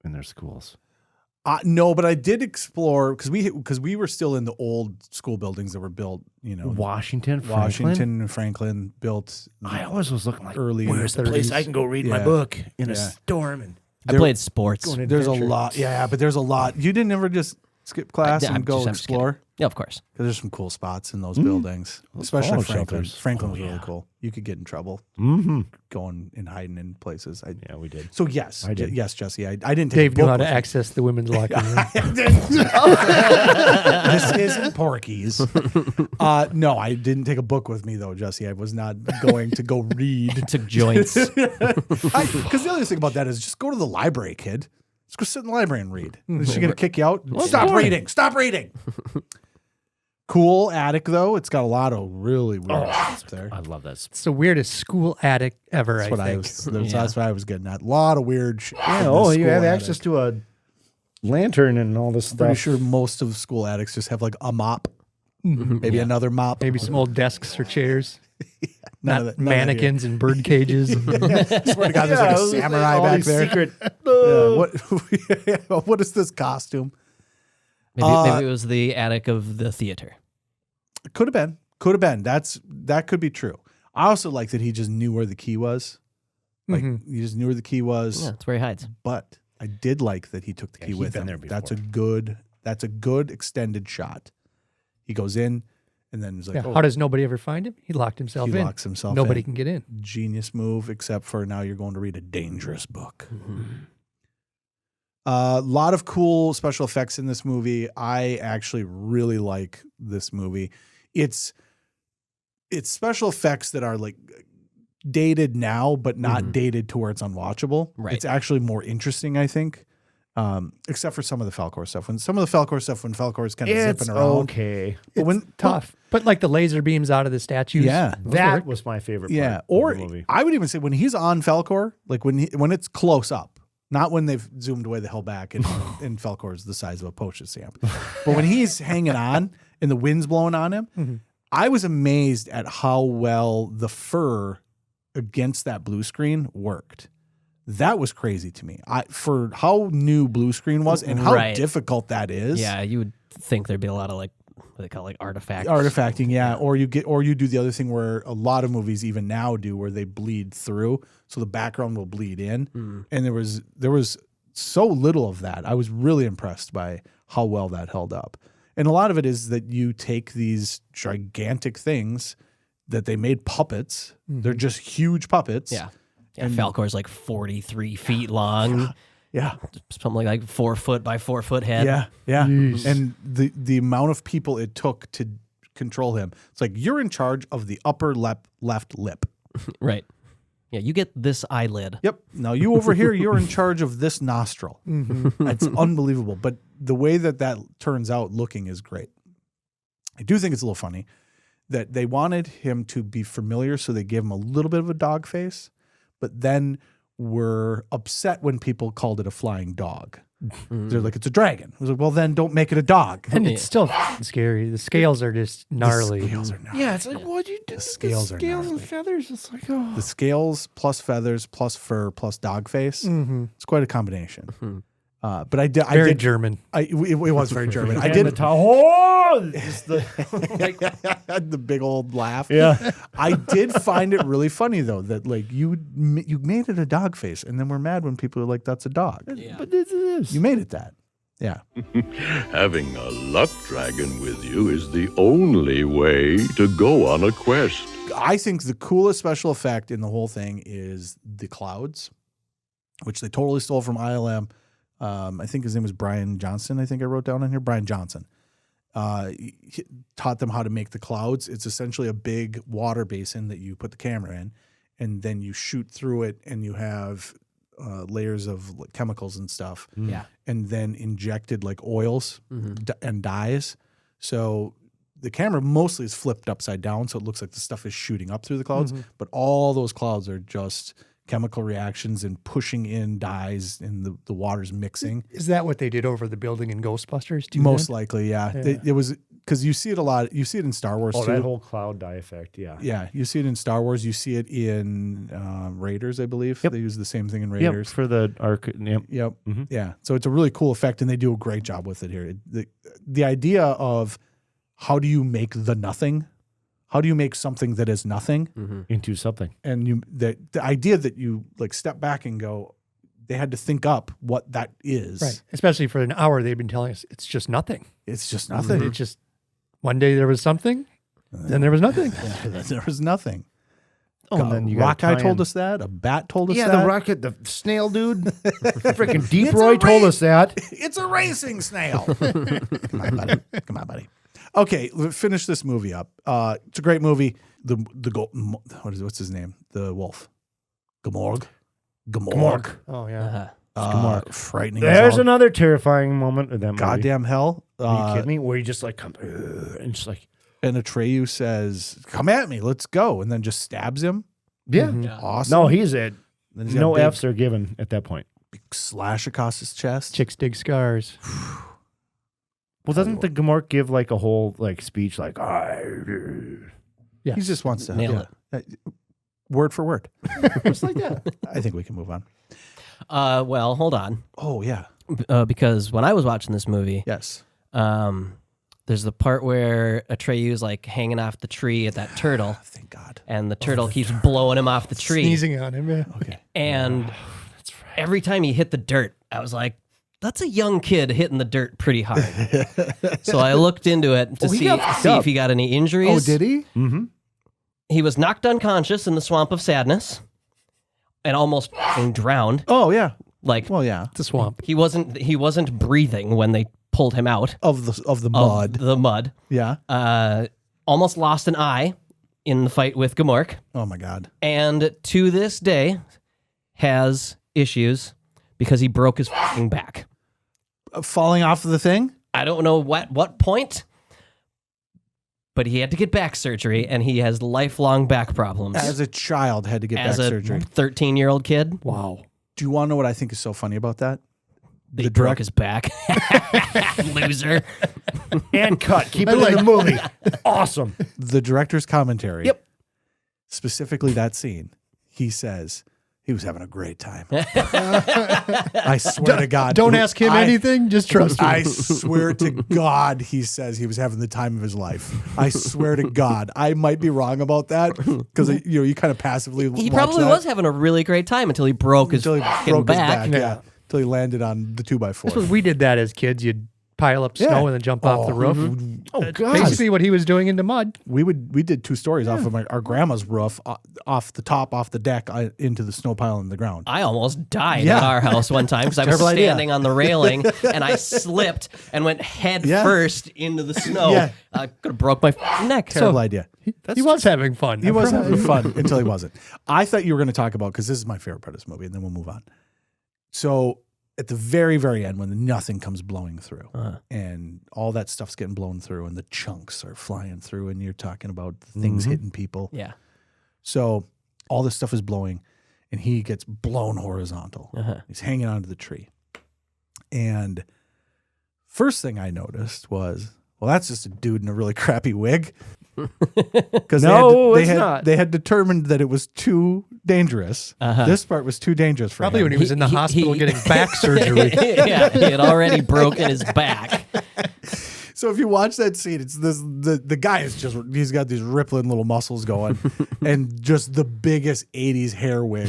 in their schools? No, but I did explore because we were still in the old school buildings that were built, you know, Washington and Franklin built. I always was looking like, early. where's the place I can go read my book in a storm? And I played sports. There's a lot. Yeah, but there's a lot. You didn't ever just skip class and go explore? Yeah, of course. Because there's some cool spots in those buildings, especially Franklin. Shelters. Franklin was really cool. You could get in trouble going and hiding in places. Yeah, we did. So yes, I did. Yes, Jesse. I didn't take Dave a knew book how to with me. access the women's locker room. This isn't Porky's. No, I didn't take a book with me though, Jesse. I was not going to go read. Took joints. Because the other thing about that is just go to the library, kid. Just go sit in the library and read. Is she going to kick you out? Stop reading. Stop reading. Cool attic though. It's got a lot of really weird stuff there. I love that. It's the weirdest school attic ever, That's what that's what I was getting at. A lot of weird shit. Yeah, you have access to a lantern and all this stuff. Pretty sure most of school attics just have like a mop, maybe another mop, Maybe some old desks or chairs. none Not of that mannequins and bird cages. Swear to God, there's like a samurai back there. Secret. What is this costume? Maybe it was the attic of the theater. Could have been. That could be true. I also like that he just knew where the key was. Like he just knew where the key was. Yeah, that's where he hides. But I did like that he took the key with him. That's a good extended shot. He goes in and then he's like, How does nobody ever find him? He locked himself in. He locks himself Nobody in. can get in. Genius move, except for now you're going to read a dangerous book. A lot of cool special effects in this movie. I actually really like this movie. It's special effects that are like dated now, but not dated to where it's unwatchable. Right. It's actually more interesting, I think. Except for some of the Falkor stuff. When Falkor is kind of zipping around. Okay. But when Tough. But like the laser beams out of the statues. Yeah. That was my favorite part or of the movie. I would even say when he's on Falkor, like when it's close up, not when they've zoomed way the hell back and Falkor is the size of a postage stamp. But when he's hanging on and the wind's blowing on him, I was amazed at how well the fur against that blue screen worked. That was crazy to me. For how new blue screen was and how difficult that is. Yeah, you would think there'd be a lot of like what they call like artifacts. Artifacting, yeah. Or you do the other thing where a lot of movies even now do where they bleed through, so the background will bleed in. And there was so little of that. I was really impressed by how well that held up. And a lot of it is that you take these gigantic things that they made puppets. They're just huge puppets. Yeah. Yeah, Falkor's like 43 feet long. Yeah. Something like 4 foot by 4 foot head. Yeah. Yeah. And the amount of people it took to control him. It's like you're in charge of the upper left lip. Right. Yeah, you get this eyelid. Yep. Now you over here, you're in charge of this nostril. It's unbelievable. But the way that turns out looking is great. I do think it's a little funny that they wanted him to be familiar, so they gave him a little bit of a dog face. But then were upset when people called it a flying dog. They're like, it's a dragon. I was like, well, then don't make it a dog. And it's still scary. The scales are just gnarly. The scales are gnarly. Yeah, it's like, what do you do? The scales are scales gnarly. and feathers. It's like, oh. The scales plus feathers plus fur plus dog face. It's quite a combination. But I did. Very German. It was very German. I And did. The big old laugh. Yeah. I did find it really funny though that like you made it a dog face, and then we're mad when people are like, "That's a dog." Yeah. But this is. You made it that. Yeah. Having a luck dragon with you is the only way to go on a quest. I think the coolest special effect in the whole thing is the clouds, which they totally stole from ILM. I think his name was Brian Johnson. I think I wrote down in here, Brian Johnson. He taught them how to make the clouds. It's essentially a big water basin that you put the camera in, and then you shoot through it, and you have layers of chemicals and stuff. Yeah. And then injected like oils and dyes. So the camera mostly is flipped upside down, so it looks like the stuff is shooting up through the clouds. But all those clouds are just chemical reactions and pushing in dyes, and the water's mixing. Is that what they did over the building in Ghostbusters too? Most likely, yeah. It was because you see it a lot. You see it in Star Wars too. That whole cloud dye effect, yeah. Yeah, you see it in Star Wars. You see it in Raiders, I believe. They use the same thing in Raiders. Yep, for the arc. Yep. Yeah. So it's a really cool effect, and they do a great job with it here. The idea of how do you make the nothing? How do you make something that is nothing into something? And the idea that you like step back and go, they had to think up what that is. Right. Especially for an hour, they've been telling us it's just nothing. It's just nothing. It's just one day there was something, then there was nothing. There was nothing. Oh, and then you Rockeye told us that. A bat told us that. Yeah, the rocket, the snail dude. Freaking Deep Roy told us that. It's a racing snail. Come on, buddy. Come on, buddy. Okay, finish this movie up. It's a great movie. What's his name? The wolf. Gamorg. Oh yeah. Frightening. There's another terrifying moment of that movie. Goddamn hell. Are you kidding me? Where you just like come and just like. And Atreyu says, "Come at me, let's go," and then just stabs him. Yeah. Awesome. No, he's it. No F's are given at that point. Big slash across his chest. Chicks dig scars. Well, doesn't the Gamork give like a whole like speech like, Yeah. He just wants to nail it. Word for word. just like that. I think we can move on. Well, hold on. Oh, yeah. Because when I was watching this movie, Yes. there's the part where Atreyu's like hanging off the tree at that turtle. Thank God. And the turtle keeps blowing him off the tree. Sneezing on him, yeah. Okay. And every time he hit the dirt, I was like, that's a young kid hitting the dirt pretty hard. So I looked into it to see if he got any injuries. Oh, did he? Mm-hmm. He was knocked unconscious in the swamp of sadness and almost drowned. Oh, yeah. Like, well, yeah. It's a swamp. He wasn't breathing when they pulled him out of the mud. The mud. Yeah. Almost lost an eye in the fight with Gamork. Oh my God. And to this day has issues because he broke his fucking back. Falling off of the thing? I don't know what point, but he had to get back surgery, and he has lifelong back problems. As a child, had to get back surgery. As a 13-year-old kid. Wow. Do you want to know what I think is so funny about that? He broke his back. Loser. And cut. Keep it in the movie. Awesome. The director's commentary. Yep. Specifically that scene. He says he was having a great time. I swear to God. Don't ask him anything. Just trust him. I swear to God, he says he was having the time of his life. I swear to God. I might be wrong about that because you kind of passively. He probably was having a really great time until he broke his back. Yeah. Until he landed on the 2x4. We did that as kids. You'd pile up snow and then jump off the roof. Mm-hmm. Oh, God. Basically what he was doing in the mud. We did 2 stories off of our grandma's roof, off the deck into the snow pile in the ground. I almost died at our house one time because I was standing on the railing and I slipped and went head first into the snow. Yeah. I could have broke my neck. Terrible idea. He was having fun. He was having fun until he wasn't. I thought you were going to talk about, because this is my favorite part of this movie, and then we'll move on. So at the very, very end, when nothing comes blowing through and all that stuff's getting blown through and the chunks are flying through and you're talking about things hitting people. Yeah. So all this stuff is blowing and he gets blown horizontal. He's hanging onto the tree. And first thing I noticed was, well, that's just a dude in a really crappy wig. Because they had determined that it was too dangerous. This part was too dangerous for Probably him. when he was in the hospital getting back surgery. Yeah, he had already broken his back. So if you watch that scene, it's the guy is he's got these rippling little muscles going and just the biggest 80s hair wig.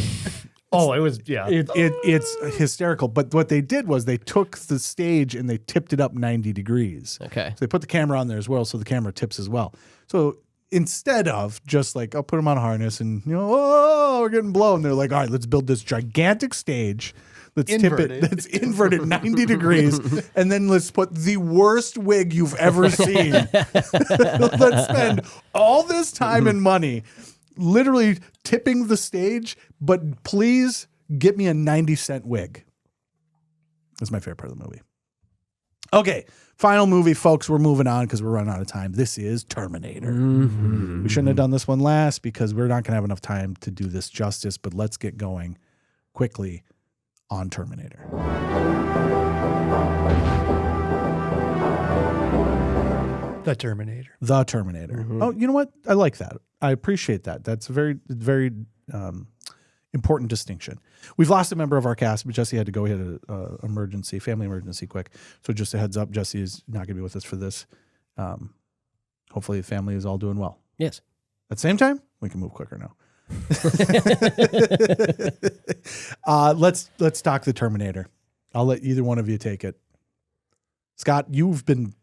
Oh, it was, yeah. It's hysterical. But what they did was they took the stage and they tipped it up 90 degrees. Okay. So they put the camera on there as well, so the camera tips as well. So instead of just like, I'll put them on a harness and, we're getting blown, they're like, all right, let's build this gigantic stage. Let's tip it. Let's invert it 90 degrees. And then let's put the worst wig you've ever seen. Let's spend all this time and money. literally tipping the stage, but please get me a 90-cent wig. That's my favorite part of the movie. Okay, final movie, folks. We're moving on because we're running out of time. This is Terminator. We shouldn't have done this one last because we're not going to have enough time to do this justice, but let's get going quickly on Terminator. The Terminator. The Terminator. Oh, you know what? I like that. I appreciate that. That's a very, very important distinction. We've lost a member of our cast, but Jesse had to go. He had an emergency, family emergency quick. So just a heads up, Jesse is not going to be with us for this. Hopefully the family is all doing well. Yes. At the same time, we can move quicker now. Let's talk the Terminator. I'll let either one of you take it. Scott, you've been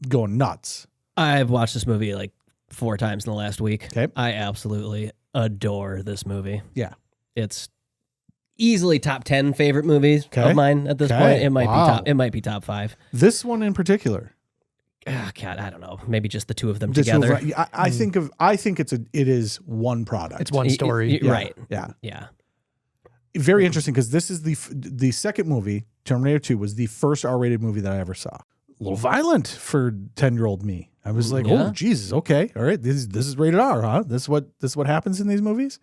going nuts. I've watched this movie like 4 times in the last week. Okay. I absolutely adore this movie. Yeah. It's easily top 10 favorite movies of mine at this point. It might be top 5. This one in particular. Oh, God, I don't know. Maybe just the two of them together. I think it is one product. It's one story. Right. Yeah. Yeah. Very interesting because this is the second movie. Terminator 2 was the first R-rated movie that I ever saw. A little violent for 10-year-old me. I was like, oh Jesus, okay, all right, this is rated R, huh? This is what happens in these movies.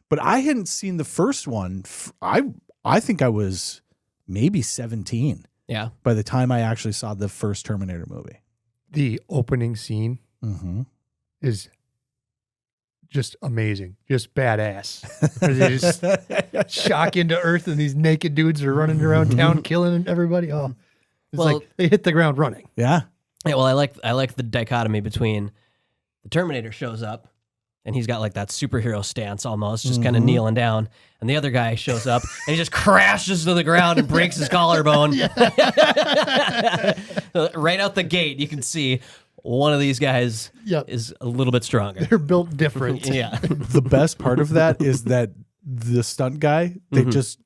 But I hadn't seen the first one. I think I was maybe 17. Yeah. By the time I actually saw the first Terminator movie. The opening scene is just amazing, just badass. They just shock into Earth, and these naked dudes are running around town killing everybody. Oh, it's like they hit the ground running. Yeah. Yeah. Well, I like the dichotomy between the Terminator shows up, and he's got like that superhero stance almost, just kind of kneeling down, and the other guy shows up and he just crashes to the ground and breaks his collarbone. Right out the gate, you can see one of these guys is a little bit stronger. They're built different. Yeah. The best part of that is that the stunt guy, they just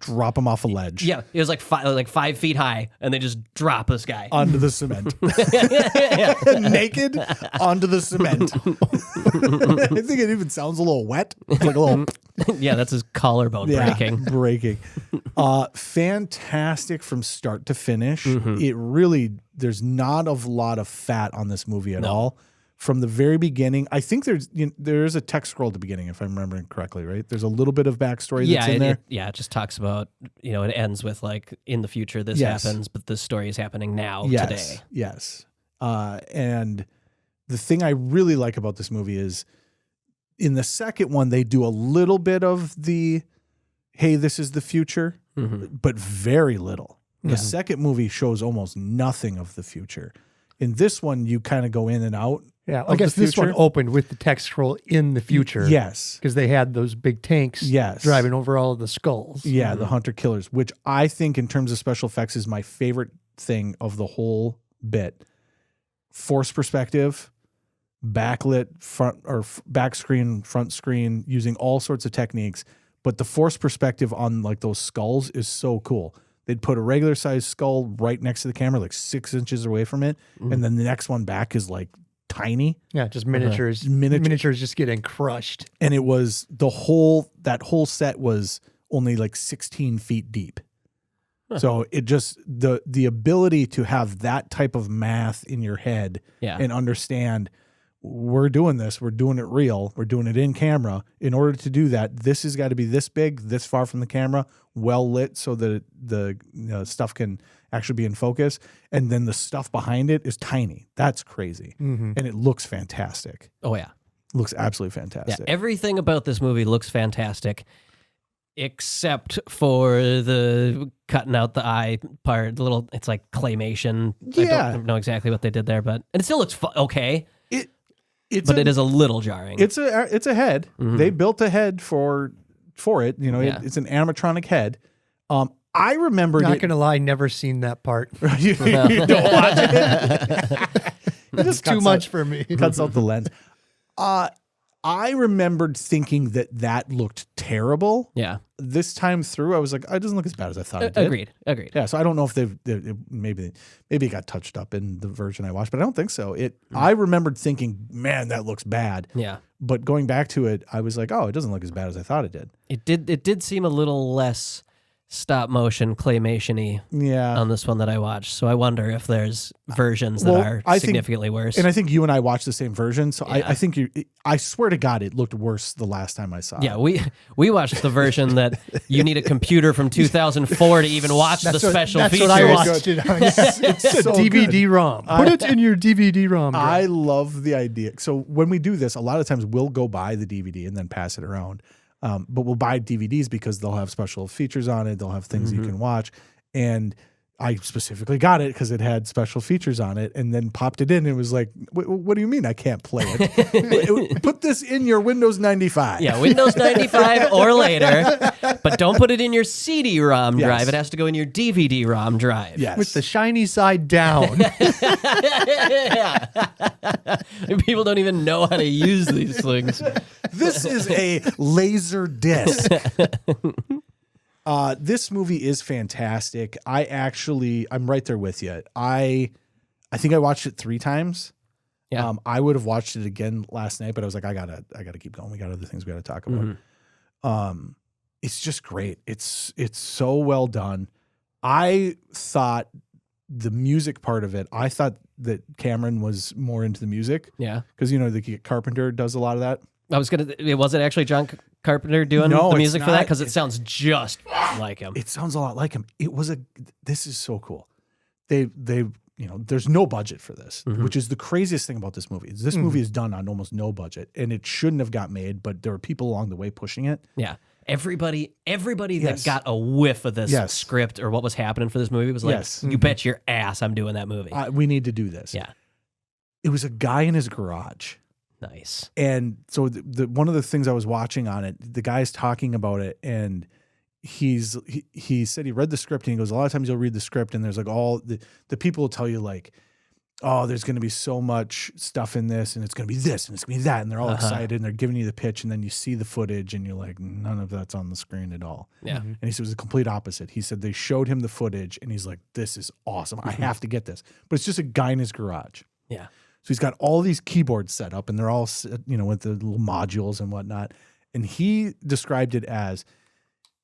drop him off a ledge. Yeah, it was like 5 feet high, and they just drop this guy onto the cement, naked onto the cement. I think it even sounds a little wet, like a little. Yeah, that's his collarbone breaking. Fantastic from start to finish. It really, there's not a lot of fat on this movie at all. From the very beginning, I think there's a text scroll at the beginning, if I'm remembering correctly, right? There's a little bit of backstory that's in there. It just talks about, it ends with like, in the future this happens, but this story is happening now, today. Yes. And the thing I really like about this movie is, in the second one, they do a little bit of the, hey, this is the future, but very little. The second movie shows almost nothing of the future. In this one, you kind of go in and out. Yeah, I guess this one opened with the text scroll in the future. Yes. Because they had those big tanks driving over all of the skulls. Yeah, the hunter killers, which I think in terms of special effects is my favorite thing of the whole bit. Force perspective, backlit front or back screen, front screen, using all sorts of techniques. But the force perspective on like those skulls is so cool. They'd put a regular sized skull right next to the camera, like 6 inches away from it. And then the next one back is like tiny. Yeah, just miniatures. Miniatures just getting crushed. And it was that whole set was only like 16 feet deep. So it just, the ability to have that type of math in your head and understand, we're doing this, we're doing it real, we're doing it in camera. In order to do that, this has got to be this big, this far from the camera, well lit so that the stuff can actually be in focus. And then the stuff behind it is tiny. That's crazy. And it looks fantastic. Oh, yeah. Looks absolutely fantastic. Yeah, everything about this movie looks fantastic, except for the cutting out the eye part. It's like claymation. Yeah. I don't know exactly what they did there, but it still looks okay. It is a little jarring. It's a head. They built a head for it. It's an animatronic head. I remember. Not gonna lie, never seen that part. You don't watch it. That's too much for me. Cuts out the lens. I remembered thinking that looked terrible. Yeah. This time through, I was like, it doesn't look as bad as I thought it did. Agreed. Yeah, so I don't know if maybe it got touched up in the version I watched, but I don't think so. I remembered thinking, man, that looks bad. Yeah. But going back to it, I was like, oh, it doesn't look as bad as I thought it did. It did seem a little less stop motion claymation-y on this one that I watched. So I wonder if there's versions that are significantly worse. And I think you and I watched the same version. So I think I swear to God, it looked worse the last time I saw it. Yeah, we watched the version that you need a computer from 2004 to even watch the special features. That's what I watched it on. It's a DVD-ROM. Put it in your DVD-ROM drive. I love the idea. So when we do this, a lot of times we'll go buy the DVD and then pass it around. But we'll buy DVDs because they'll have special features on it. They'll have things you can watch. And I specifically got it because it had special features on it and then popped it in. And it was like, what do you mean I can't play it? Put this in your Windows 95. Yeah, Windows 95 or later. But don't put it in your CD-ROM drive. It has to go in your DVD-ROM drive. Yes. With the shiny side down. People don't even know how to use these things. This is a laser disc. This movie is fantastic. I'm right there with you. I think I watched it 3 times. Yeah. I would have watched it again last night, but I was like, I gotta keep going. We got other things we gotta talk about. It's just great. It's so well done. I thought the music part of it, I thought that Cameron was more into the music. Yeah. Because, the Carpenter does a lot of that. Was it actually John Carpenter doing the music for that? Because it sounds just like him. It sounds a lot like him. This is so cool. They there's no budget for this, which is the craziest thing about this movie. This movie is done on almost no budget, and it shouldn't have got made, but there were people along the way pushing it. Yeah. Everybody that got a whiff of this script or what was happening for this movie was like, you bet your ass I'm doing that movie. We need to do this. Yeah. It was a guy in his garage. Nice. And so one of the things I was watching on it, the guy's talking about it, and he said he read the script, and he goes, a lot of times you'll read the script and there's like all the people will tell you like, oh, there's going to be so much stuff in this, and it's going to be this, and it's going to be that, and they're all excited, and they're giving you the pitch, and then you see the footage, and you're like, none of that's on the screen at all. Yeah. And he said it was the complete opposite. He said they showed him the footage, and he's like, this is awesome. I have to get this. But it's just a guy in his garage. Yeah. So he's got all these keyboards set up, and they're all, with the little modules and whatnot. And he described it as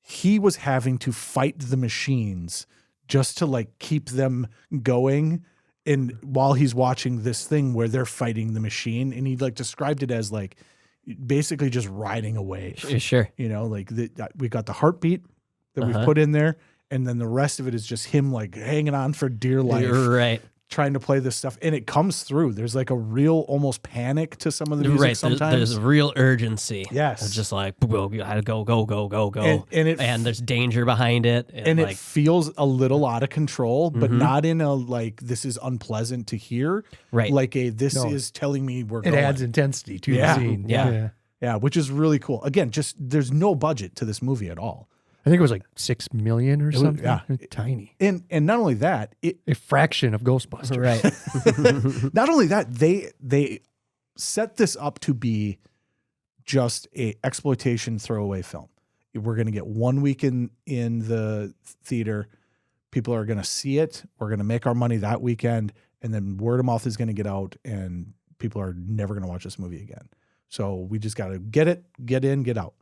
he was having to fight the machines just to like keep them going. And while he's watching this thing where they're fighting the machine, and he like described it as like basically just riding a wave. Sure. We got the heartbeat that we've put in there, and then the rest of it is just him like hanging on for dear life. Right. Trying to play this stuff, and it comes through. There's like a real almost panic to some of the music sometimes. There's real urgency. Yes. It's just like, go. And there's danger behind it. And it feels a little out of control, but not in a like, this is unpleasant to hear. Right. Like is telling me we're going. It adds intensity to the scene. Yeah, which is really cool. Again, just there's no budget to this movie at all. I think it was like $6 million or something. Tiny. And not only that, a fraction of Ghostbusters. Right. Not only that, they set this up to be just a exploitation throwaway film. We're going to get 1 week in the theater. People are going to see it. We're going to make our money that weekend, and then word of mouth is going to get out, and people are never going to watch this movie again. So we just got to get it, get in, get out.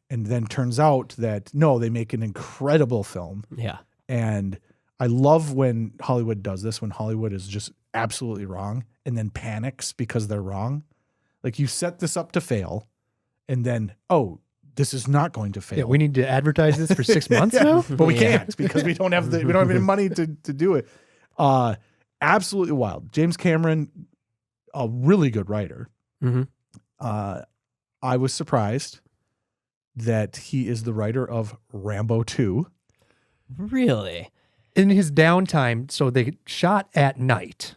And then turns out that, no, they make an incredible film. Yeah. And I love when Hollywood does this, when Hollywood is just absolutely wrong and then panics because they're wrong. Like, you set this up to fail, and then, oh, this is not going to fail. Yeah, we need to advertise this for 6 months now? But we can't because we don't have any money to do it. Absolutely wild. James Cameron, a really good writer. I was surprised that he is the writer of Rambo 2. Really? In his downtime, so they shot at night,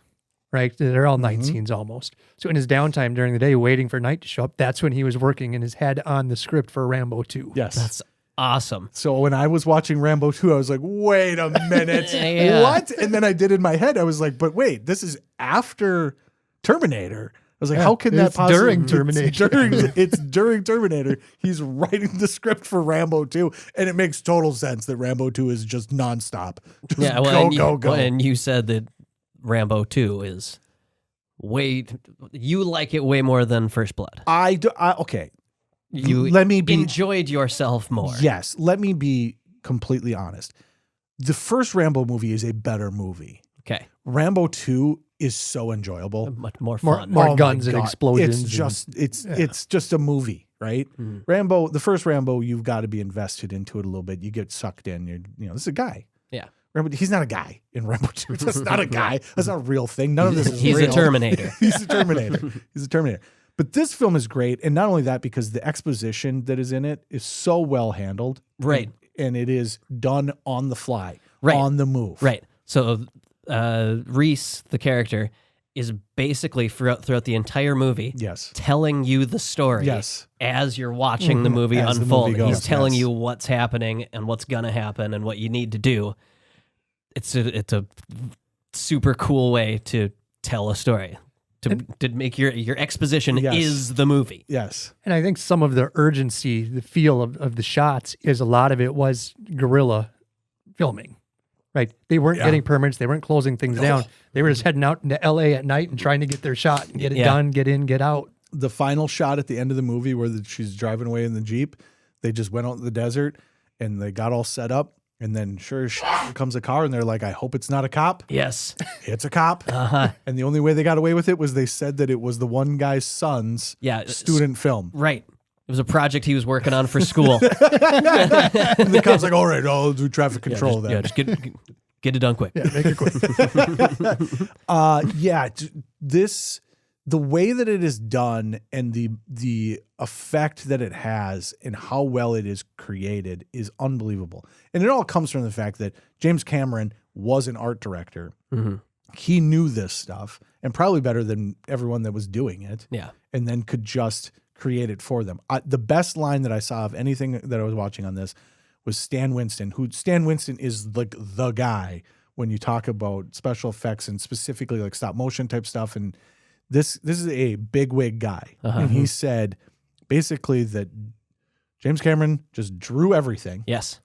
right? They're all night scenes almost. So in his downtime during the day, waiting for night to show up, that's when he was working in his head on the script for Rambo 2. Yes. That's awesome. So when I was watching Rambo 2, I was like, wait a minute. What? And then I did in my head, I was like, but wait, this is after Terminator. was like, how can that possibly during Terminator? It's during Terminator. He's writing the script for Rambo 2, and it makes total sense that Rambo 2 is just nonstop. Just go. And you said that Rambo 2 is you like it way more than First Blood. Okay. Enjoyed yourself more. Yes. Let me be completely honest. The first Rambo movie is a better movie. Okay. Rambo 2 is so enjoyable. Much more fun. More guns and explosions. It's just a movie, right? Rambo, the first Rambo, you've got to be invested into it a little bit. You get sucked in. This is a guy. Yeah. Rambo, he's not a guy in Rambo 2. That's not a guy. That's not a real thing. None of this is real. He's a Terminator. He's a Terminator. He's a Terminator. But this film is great. And not only that, because the exposition that is in it is so well handled. Right. And it is done on the fly, right. on the move. Right. So Reese, the character, is basically throughout the entire movie telling you the story as you're watching the movie unfold. He's telling you what's happening and what's going to happen and what you need to do. It's a super cool way to tell a story. To make your exposition is the movie. Yes. And I think some of the urgency, the feel of the shots is a lot of it was guerrilla filming, right? They weren't getting permits. They weren't closing things down. They were just heading out into LA at night and trying to get their shot and get it done, get in, get out. The final shot at the end of the movie where she's driving away in the Jeep, they just went out in the desert and they got all set up. And then sure as shit comes a car and they're like, I hope it's not a cop. Yes. It's a cop. And the only way they got away with it was they said that it was the one guy's son's student film. Right. It was a project he was working on for school. And the cop's like, all right, I'll do traffic control then. Yeah, just get it done quick. Yeah, make it quick. The way that it is done and the effect that it has and how well it is created is unbelievable. And it all comes from the fact that James Cameron was an art director. Mm-hmm. He knew this stuff and probably better than everyone that was doing it. Yeah. And then could just create it for them. The best line that I saw of anything that I was watching on this was Stan Winston, Stan Winston is like the guy when you talk about special effects and specifically like stop motion type stuff. And this is a bigwig guy. And he said basically that James Cameron just drew everything. Yes.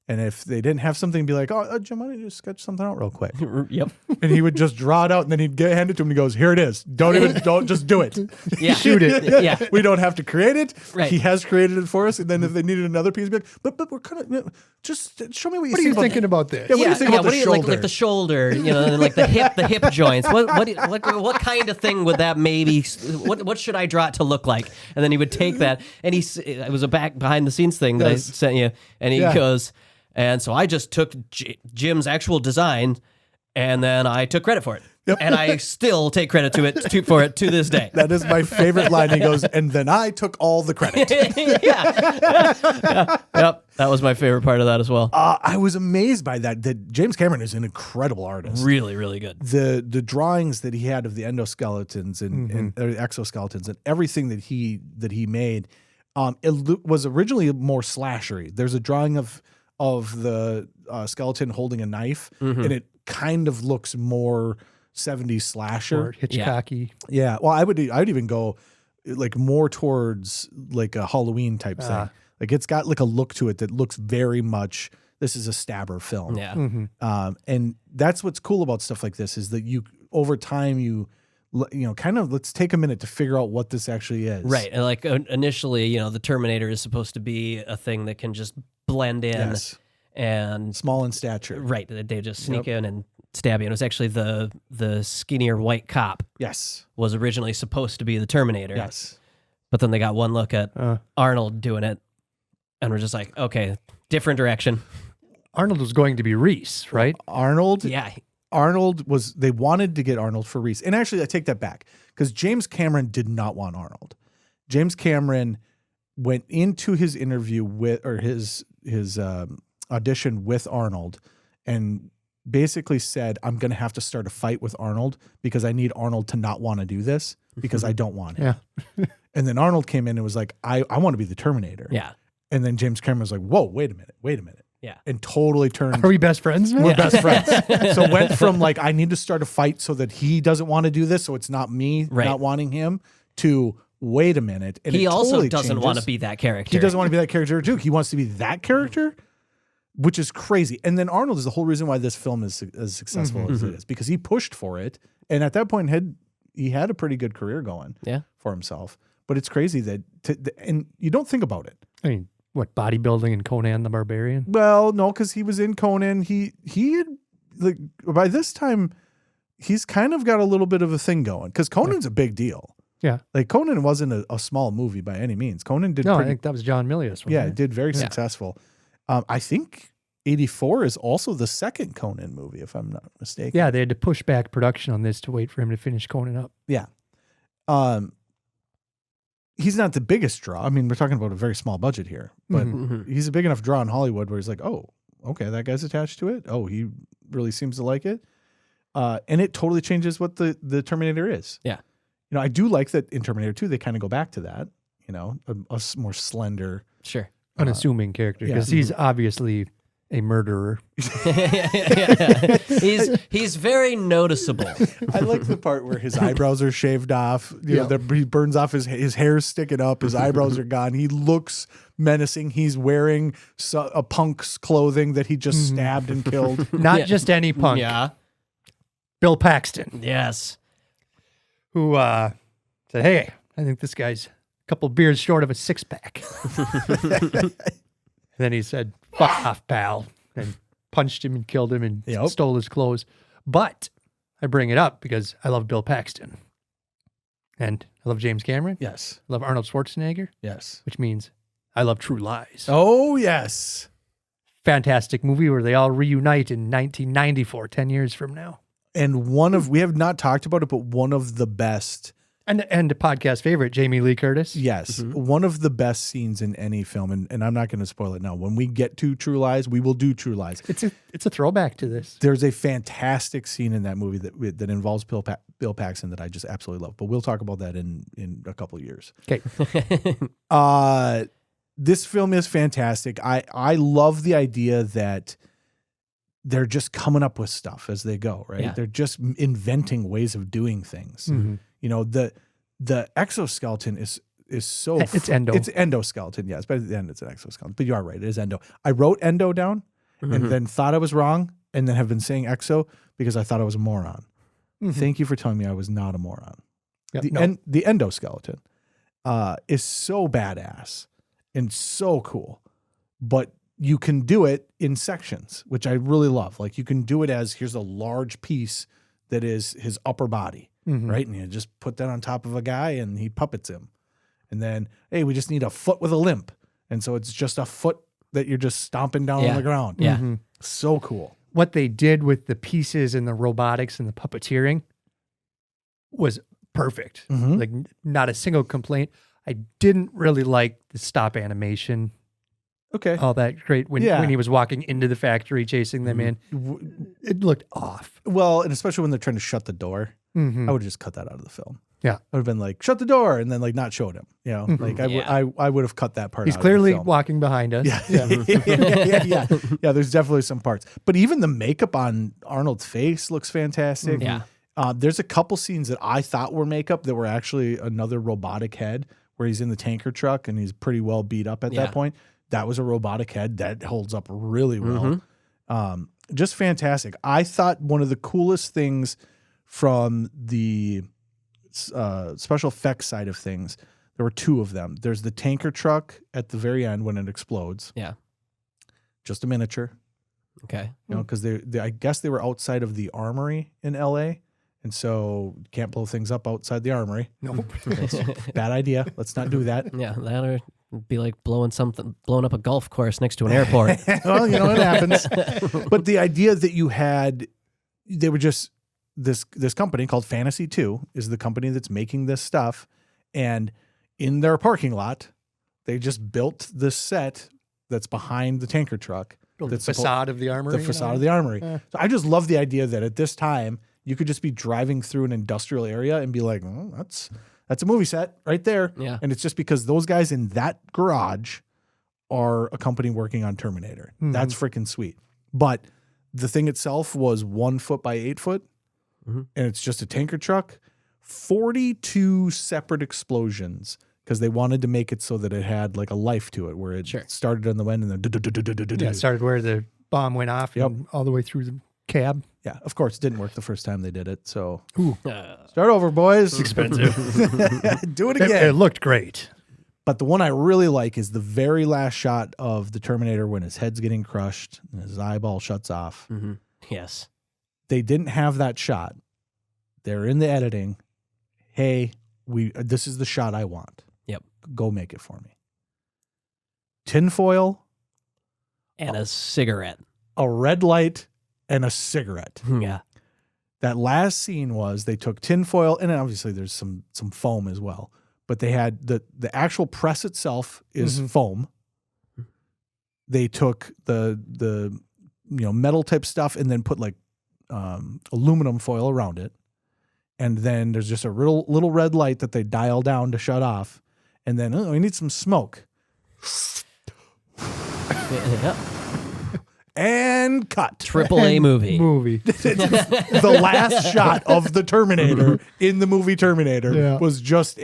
And if they didn't have something, be like, oh, Jim, why don't you just sketch something out real quick? Yep. And he would just draw it out, and then he'd hand it to him, and he goes, here it is. Don't just do it. Yeah. Shoot it. Yeah. We don't have to create it. Right. He has created it for us. And then if they needed another piece, be like, but we're kind of, just show me what you What are you thinking about this? Yeah, what do you think about the shoulder? Like the shoulder, and like the hip joints. What kind of thing would that maybe? What should I draw it to look like? And then he would take that, and it was a behind the scenes thing that I sent you, and he goes. And so I just took Jim's actual design, and then I took credit for it. Yep. And I still take credit for it to this day. That is my favorite line. He goes, and then I took all the credit. Yep. That was my favorite part of that as well. I was amazed by that James Cameron is an incredible artist. Really, really good. The drawings that he had of the endoskeletons and exoskeletons and everything that he made, it was originally more slashery. There's a drawing of the skeleton holding a knife, and it kind of looks more 70s slasher, or Hitchcocky. Yeah. Well, I would even go like more towards like a Halloween type thing. Like it's got like a look to it that looks very much. This is a stabber film. Yeah. And that's what's cool about stuff like this is that you over time you kind of let's take a minute to figure out what this actually is. Right. And like initially, the Terminator is supposed to be a thing that can just blend in and small in stature. Right. They just sneak in and stab you. And it was actually the skinnier white cop. Yes. Was originally supposed to be the Terminator. Yes. But then they got one look at Arnold doing it and we're just like, okay, different direction. Arnold was going to be Reese, right? Arnold. Yeah. They wanted to get Arnold for Reese. And actually, I take that back because James Cameron did not want Arnold. James Cameron went into his interview his audition with Arnold and basically said, I'm going to have to start a fight with Arnold because I need Arnold to not want to do this because I don't want it. Yeah. And then Arnold came in and was like, I want to be the Terminator. Yeah. And then James Cameron was like, whoa, wait a minute. and totally turned. Are we best friends now? We're best friends. So went from like, I need to start a fight so that he doesn't want to do this, so it's not me not wanting him, to wait a minute. And he also totally doesn't want to be that character. He doesn't want to be that character too. He wants to be that character, which is crazy. And then Arnold is the whole reason why this film is as successful as it is, because he pushed for it. And at that point, he had a pretty good career going for himself. But it's crazy that, and you don't think about it. I mean, what, bodybuilding and Conan the Barbarian? Well, no, because he was in Conan. He had, like, by this time, he's kind of got a little bit of a thing going, because Conan's a big deal. Yeah. Like, Conan wasn't a small movie by any means. Conan did I think that was John Milius. Yeah, it did very successful. I think 84 is also the second Conan movie, if I'm not mistaken. Yeah, they had to push back production on this to wait for him to finish Conan up. Yeah. He's not the biggest draw. I mean, we're talking about a very small budget here, but he's a big enough draw in Hollywood where he's like, oh, okay, that guy's attached to it. Oh, he really seems to like it. And it totally changes what the Terminator is. Yeah. You know, I do like that in Terminator 2, they kind of go back to that, you know, a more slender. Sure. Unassuming character, because he's obviously a murderer. He's very noticeable. I like the part where his eyebrows are shaved off. You know, he burns off his hair's sticking up. His eyebrows are gone. He looks menacing. He's wearing a punk's clothing that he just stabbed and killed. Not just any punk. Yeah. Bill Paxton. Yes. Who said, hey, I think this guy's a couple beers short of a six-pack. Then he said, fuck off, pal, and punched him and killed him and stole his clothes. But I bring it up because I love Bill Paxton. And I love James Cameron. Yes. I love Arnold Schwarzenegger. Yes. Which means I love True Lies. Oh, yes. Fantastic movie where they all reunite in 1994, 10 years from now. And we have not talked about it, but one of the best. And a podcast favorite, Jamie Lee Curtis. Yes. One of the best scenes in any film. And I'm not going to spoil it now. When we get to True Lies, we will do True Lies. It's a throwback to this. There's a fantastic scene in that movie that involves Bill Paxton that I just absolutely love. But we'll talk about that in a couple of years. Okay. This film is fantastic. I love the idea that they're just coming up with stuff as they go, right? Yeah. They're just inventing ways of doing things. You know, the exoskeleton is so it's endo. It's endoskeleton, yes. But at the end it's an exoskeleton. But you are right, it is endo. I wrote endo down and then thought I was wrong and then have been saying exo because I thought I was a moron. Thank you for telling me I was not a moron. Yep, The endoskeleton is so badass and so cool. But you can do it in sections, which I really love. Like, you can do it as, here's a large piece that is his upper body, right? And you just put that on top of a guy and he puppets him. And then, hey, we just need a foot with a limp. And so it's just a foot that you're just stomping down on the ground. Yeah. So cool. What they did with the pieces and the robotics and the puppeteering was perfect. Like, not a single complaint. I didn't really like the stop animation. Okay. All that great when he was walking into the factory chasing them in. It looked off. Well, and especially when they're trying to shut the door, I would have just cut that out of the film. Yeah. I would have been like, shut the door, and then like not showed him. You know, like I would have cut that part He's out. clearly of the film. walking behind us. Yeah. There's definitely some parts. But even the makeup on Arnold's face looks fantastic. Yeah. There's a couple scenes that I thought were makeup that were actually another robotic head where he's in the tanker truck and he's pretty well beat up at that point. That was a robotic head that holds up really well. Just fantastic. I thought one of the coolest things from the special effects side of things, there were two of them. There's the tanker truck at the very end when it explodes. Yeah. Just a miniature. Okay. You know, because I guess they were outside of the armory in L.A., and so can't blow things up outside the armory. Nope. Bad idea. Let's not do that. Yeah, that or be like blowing up a golf course next to an airport. Well, you know, it happens. But the idea that they were just this company called Fantasy 2 is the company that's making this stuff, and in their parking lot, they just built this set that's behind the tanker truck. The facade of the armory. The facade of the armory. So I just love the idea that at this time you could just be driving through an industrial area and be like, oh, that's a movie set right there. Yeah. And it's just because those guys in that garage are a company working on Terminator. That's freaking sweet. But the thing itself was 1 foot by 8 foot, and it's just a tanker truck. 42 separate explosions because they wanted to make it so that it had like a life to it, where it started on the end and then it started where the bomb went off and all the way through the cab. Yeah, of course, it didn't work the first time they did it. So start over, boys. It's expensive. Do it again. It looked great. But the one I really like is the very last shot of the Terminator when his head's getting crushed and his eyeball shuts off. Yes. They didn't have that shot. They're in the editing. Hey, this is the shot I want. Yep. Go make it for me. Tinfoil. And a cigarette. A red light and a cigarette. Yeah. That last scene was they took tinfoil, and obviously there's some foam as well. But they had the actual press itself is foam. They took the metal type stuff and then put like aluminum foil around it. And then there's just a little red light that they dial down to shut off. And then, we need some smoke. Yeah. And cut. AAA movie. The last shot of the Terminator in the movie Terminator was just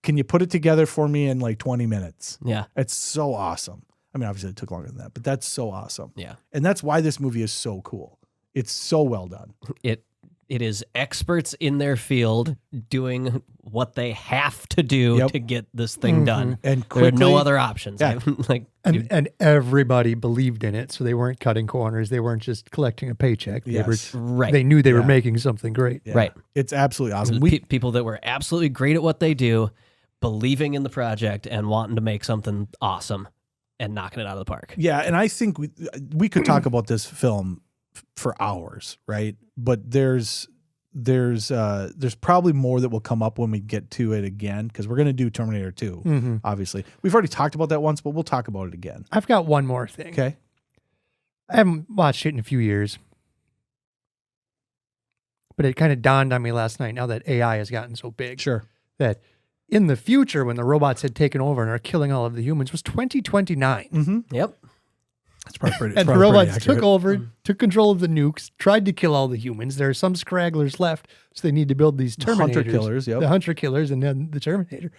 can you put it together for me in like 20 minutes? Yeah. It's so awesome. I mean, obviously it took longer than that, but that's so awesome. Yeah. And that's why this movie is so cool. It's so well done. It is experts in their field doing what they have to do to get this thing done. And there are no other options. Yeah. And everybody believed in it, so they weren't cutting corners. They weren't just collecting a paycheck. They knew they were making something great. Yeah. Right. It's absolutely awesome. People that were absolutely great at what they do, believing in the project and wanting to make something awesome and knocking it out of the park. Yeah, and I think we could talk about this film for hours, right? But there's probably more that will come up when we get to it again, because we're going to do Terminator 2, obviously. We've already talked about that once, but we'll talk about it again. I've got one more thing. Okay. I haven't watched it in a few years, but it kind of dawned on me last night, now that AI has gotten so big. Sure. That in the future, when the robots had taken over and are killing all of the humans, was 2029. Yep. That's probably pretty. And the robots took over, took control of the nukes, tried to kill all the humans. There are some scragglers left, so they need to build these Terminators. Hunter killers, the hunter killers, and then the Terminator.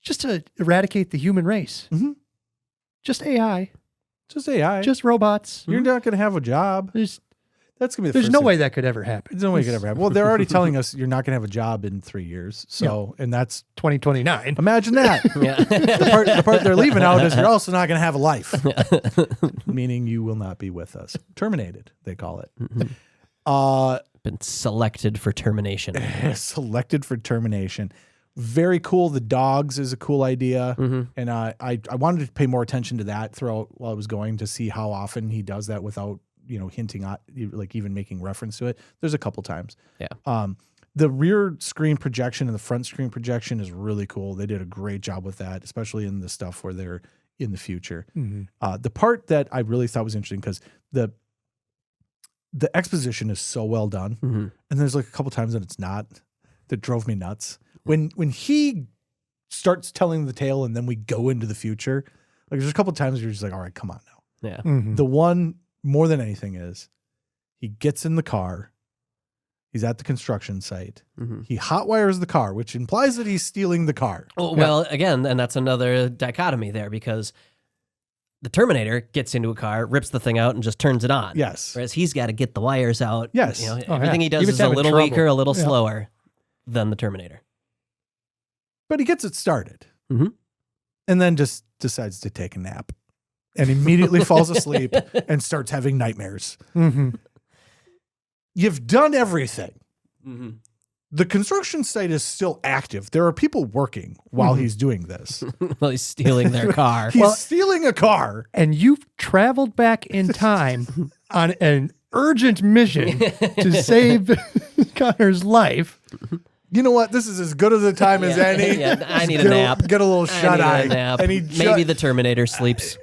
Just to eradicate the human race. Just AI. Just AI. Just robots. You're not going to have a job. That's going to be There's no way that could ever happen. There's no way it could ever happen. Well, they're already telling us you're not going to have a job in 3 years. So, and that's 2029. Imagine that. The part they're leaving out is you're also not going to have a life. Meaning you will not be with us. Terminated, they call it. Been selected for termination. Selected for termination. Very cool. The dogs is a cool idea. And I wanted to pay more attention to that throughout while I was going to see how often he does that without hinting at, like, even making reference to it. There's a couple times. Yeah. The rear screen projection and the front screen projection is really cool. They did a great job with that, especially in the stuff where they're in the future. The part that I really thought was interesting, because the exposition is so well done, and there's like a couple times that it's not, that drove me nuts. When he starts telling the tale and then we go into the future, like there's a couple times you're just like, all right, come on now. Yeah. The one more than anything is he gets in the car. He's at the construction site. He hotwires the car, which implies that he's stealing the car. Well, again, and that's another dichotomy there, because the Terminator gets into a car, rips the thing out, and just turns it on. Yes. Whereas he's got to get the wires out. Yes. Everything he does is a little weaker, a little slower than the Terminator. But he gets it started. And then just decides to take a nap. And immediately falls asleep and starts having nightmares. You've done everything. The construction site is still active. There are people working while he's doing this. Well, he's stealing their car. He's stealing a car. And you've traveled back in time on an urgent mission to save Connor's life. You know what? This is as good of a time as any. Yeah, I need a nap. Get a little shut eye. Nap. And maybe the Terminator sleeps.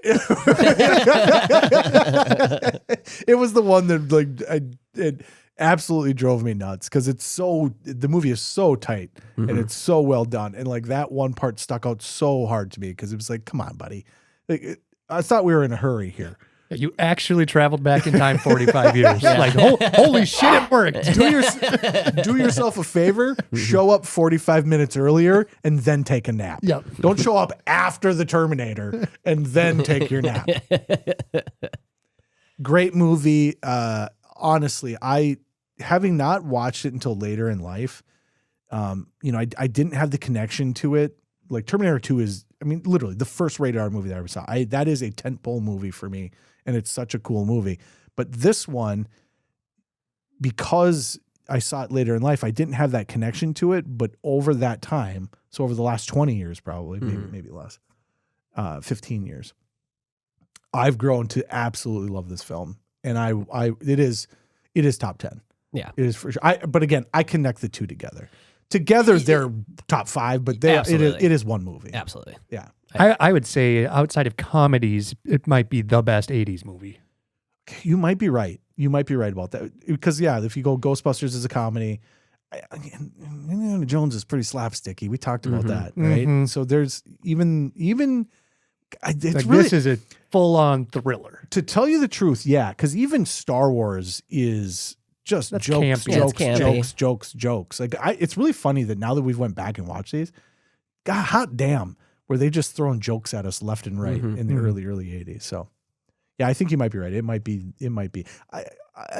It was the one that it absolutely drove me nuts, because the movie is so tight and it's so well done, and like that one part stuck out so hard to me, because it was like, come on, buddy, I thought we were in a hurry here. You actually traveled back in time 45 years. Like, holy shit, it worked. Do yourself a favor, show up 45 minutes earlier, and then take a nap. Yep. Don't show up after the Terminator and then take your nap. Great movie. Honestly, having not watched it until later in life, I didn't have the connection to it. Like Terminator 2 is, literally the first rated R movie that I ever saw. That is a tentpole movie for me. And it's such a cool movie. But this one, because I saw it later in life, I didn't have that connection to it. But over that time, so over the last 20 years, probably, maybe less, 15 years, I've grown to absolutely love this film. And it is top 10. Yeah. It is for sure. But again, I connect the two together. Together, they're top 5, but it is one movie. Absolutely. Yeah. I would say outside of comedies, it might be the best 80s movie. You might be right. You might be right about that. Because, if you go Ghostbusters as a comedy, Indiana Jones is pretty slapsticky. We talked about that, right? Mm-hmm. So there's even it's like really, this is a full-on thriller. To tell you the truth, yeah, because even Star Wars is just That's jokes, campy. jokes. Like it's really funny that now that we've went back and watched these, God, hot damn, were they just throwing jokes at us left and right in the early 80s. So yeah, I think you might be right. It might be.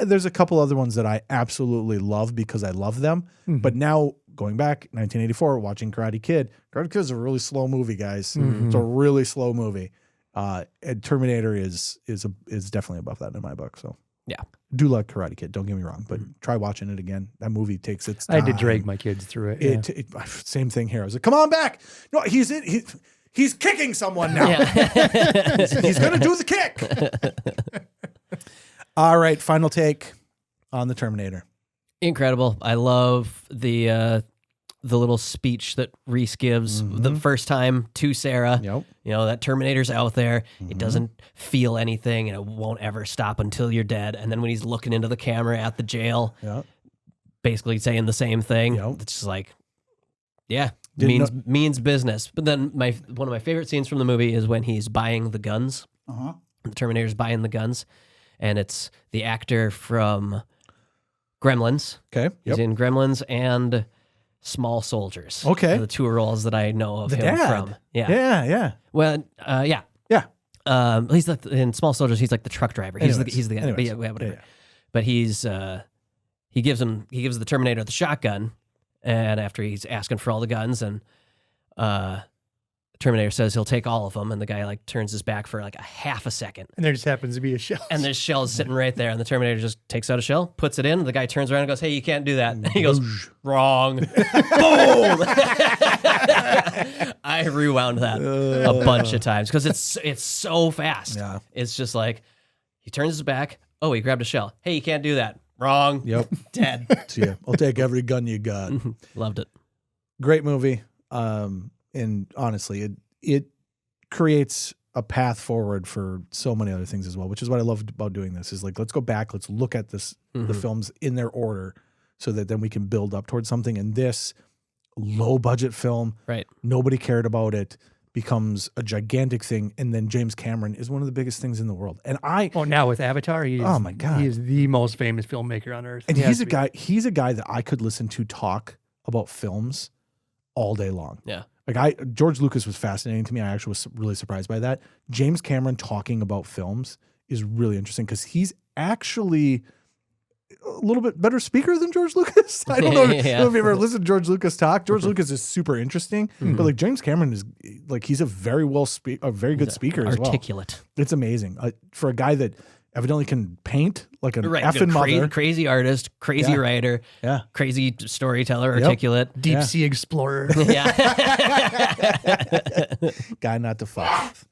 There's a couple other ones that I absolutely love because I love them. But now going back, 1984, watching Karate Kid. Karate Kid is a really slow movie, guys. It's a really slow movie. And Terminator is definitely above that in my book. So yeah, do like Karate Kid. Don't get me wrong, but try watching it again. That movie takes its time. I did drag my kids through it. Same thing here. I was like, come on back. No, he's kicking someone now. Yeah. he's going to do the kick. All right. Final take on the Terminator. Incredible. I love the little speech that Reese gives the first time to Sarah. Yep. That Terminator's out there. It doesn't feel anything and it won't ever stop until you're dead. And then when he's looking into the camera at the jail, basically saying the same thing, it's just like, yeah, means business. But then one of my favorite scenes from the movie is when he's buying the guns. The Terminator's buying the guns. And it's the actor from Gremlins. Okay. He's in Gremlins and Small Soldiers. Okay. The two roles that I know of The him dad. from. Yeah. Yeah. Well, yeah. Yeah. He's like in Small Soldiers. He's like the truck driver. He's the guy. Anyways. But yeah, whatever. Yeah. But he gives the Terminator the shotgun, and after he's asking for all the guns, and Terminator says he'll take all of them, and the guy like turns his back for like a half a second, And there just happens to be a shell. and there's shells sitting right there, and the Terminator just takes out a shell, puts it in. The guy turns around and goes, "Hey, you can't do that." And he goes, "Wrong." Boom. I rewound that a bunch of times because it's so fast. Yeah. It's just like he turns his back. Oh, he grabbed a shell. Hey, you can't do that. Wrong. Yep. Dead. So yeah, I'll take every gun you got. Loved it. Great movie. And honestly, it creates a path forward for so many other things as well, which is what I love about doing this is like, let's go back, let's look at this, the films in their order so that then we can build up towards something. And this low budget film, Right. nobody cared about it, becomes a gigantic thing. And then James Cameron is one of the biggest things in the world. And Now with Avatar, oh my God, he is the most famous filmmaker on earth. and he's a guy that I could listen to talk about films all day long. Yeah. Like George Lucas was fascinating to me. I actually was really surprised by that. James Cameron talking about films is really interesting because he's actually a little bit better speaker than George Lucas. I don't know if you've ever listened to George Lucas talk. George Lucas is super interesting, but like James Cameron is like, he's a very good speaker as well. Articulate. It's amazing for a guy that evidently can paint like an Right. effing mother. Crazy artist, crazy writer, crazy storyteller, articulate. Deep sea explorer. Yeah. Guy not to fuck with.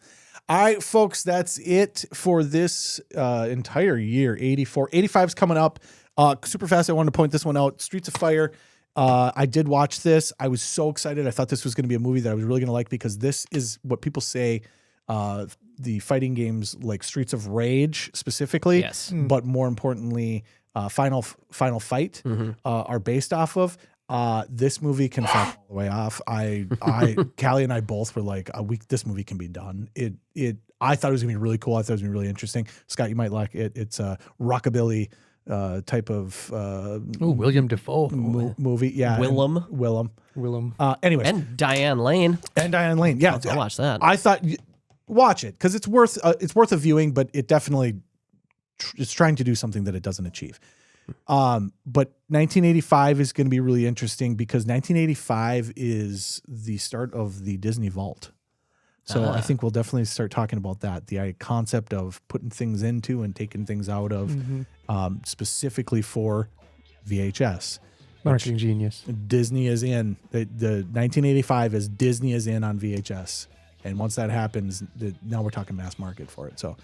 All right, folks, that's it for this entire year. 84. 85's coming up. Super fast, I wanted to point this one out. Streets of Fire. I did watch this. I was so excited. I thought this was going to be a movie that I was really going to like because this is what people say the fighting games like Streets of Rage specifically, Yes. but more importantly, Final Fight are based off of. This movie can fuck all the way off. Callie and I both were like, this movie can be done. I thought it was gonna be really cool. I thought it was gonna be really interesting. Scott, you might like it. It's a rockabilly type of William Dafoe movie. Yeah, Willem. Anyways, And Diane Lane. Yeah, I'll watch that. I thought watch it because it's worth a viewing, but it definitely it's trying to do something that it doesn't achieve. But 1985 is going to be really interesting because 1985 is the start of the Disney Vault. So I think we'll definitely start talking about that. The concept of putting things into and taking things out of, specifically for VHS. Marketing genius. Disney is in. The 1985 is Disney is in on VHS. And once that happens, now we're talking mass market for it. So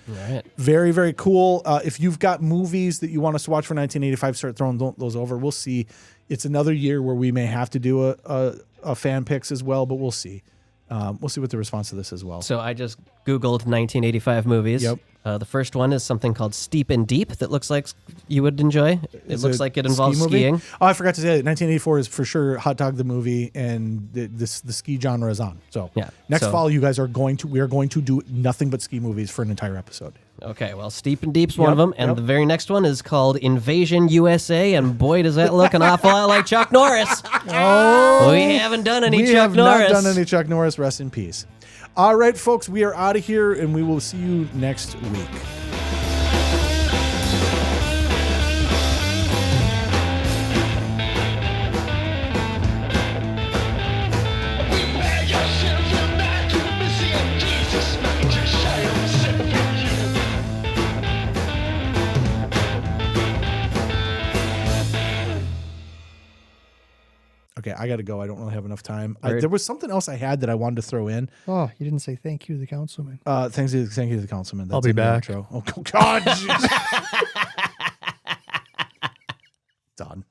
very, very cool. If you've got movies that you want us to watch for 1985, start throwing those over. We'll see. It's another year where we may have to do a fan picks as well, but we'll see. We'll see what the response to this as well. So I just Googled 1985 movies. Yep. The first one is something called Steep and Deep that looks like you would enjoy. It looks like it involves skiing. Oh, I forgot to say that 1984 is for sure Hot Dog the movie, and the ski genre is on. So next fall, we are going to do nothing but ski movies for an entire episode. Okay, well, Steep and Deep's one of them, and the very next one is called Invasion USA, and boy, does that look an awful lot like Chuck Norris. We haven't done any Chuck Norris. Not done any Chuck Norris. Rest in peace. All right, folks, we are out of here, and we will see you next week. Okay, I got to go. I don't really have enough time. There was something else I had that I wanted to throw in. Oh, you didn't say thank you to the councilman. Thank you to the councilman. That's I'll be back. Oh, God. Done.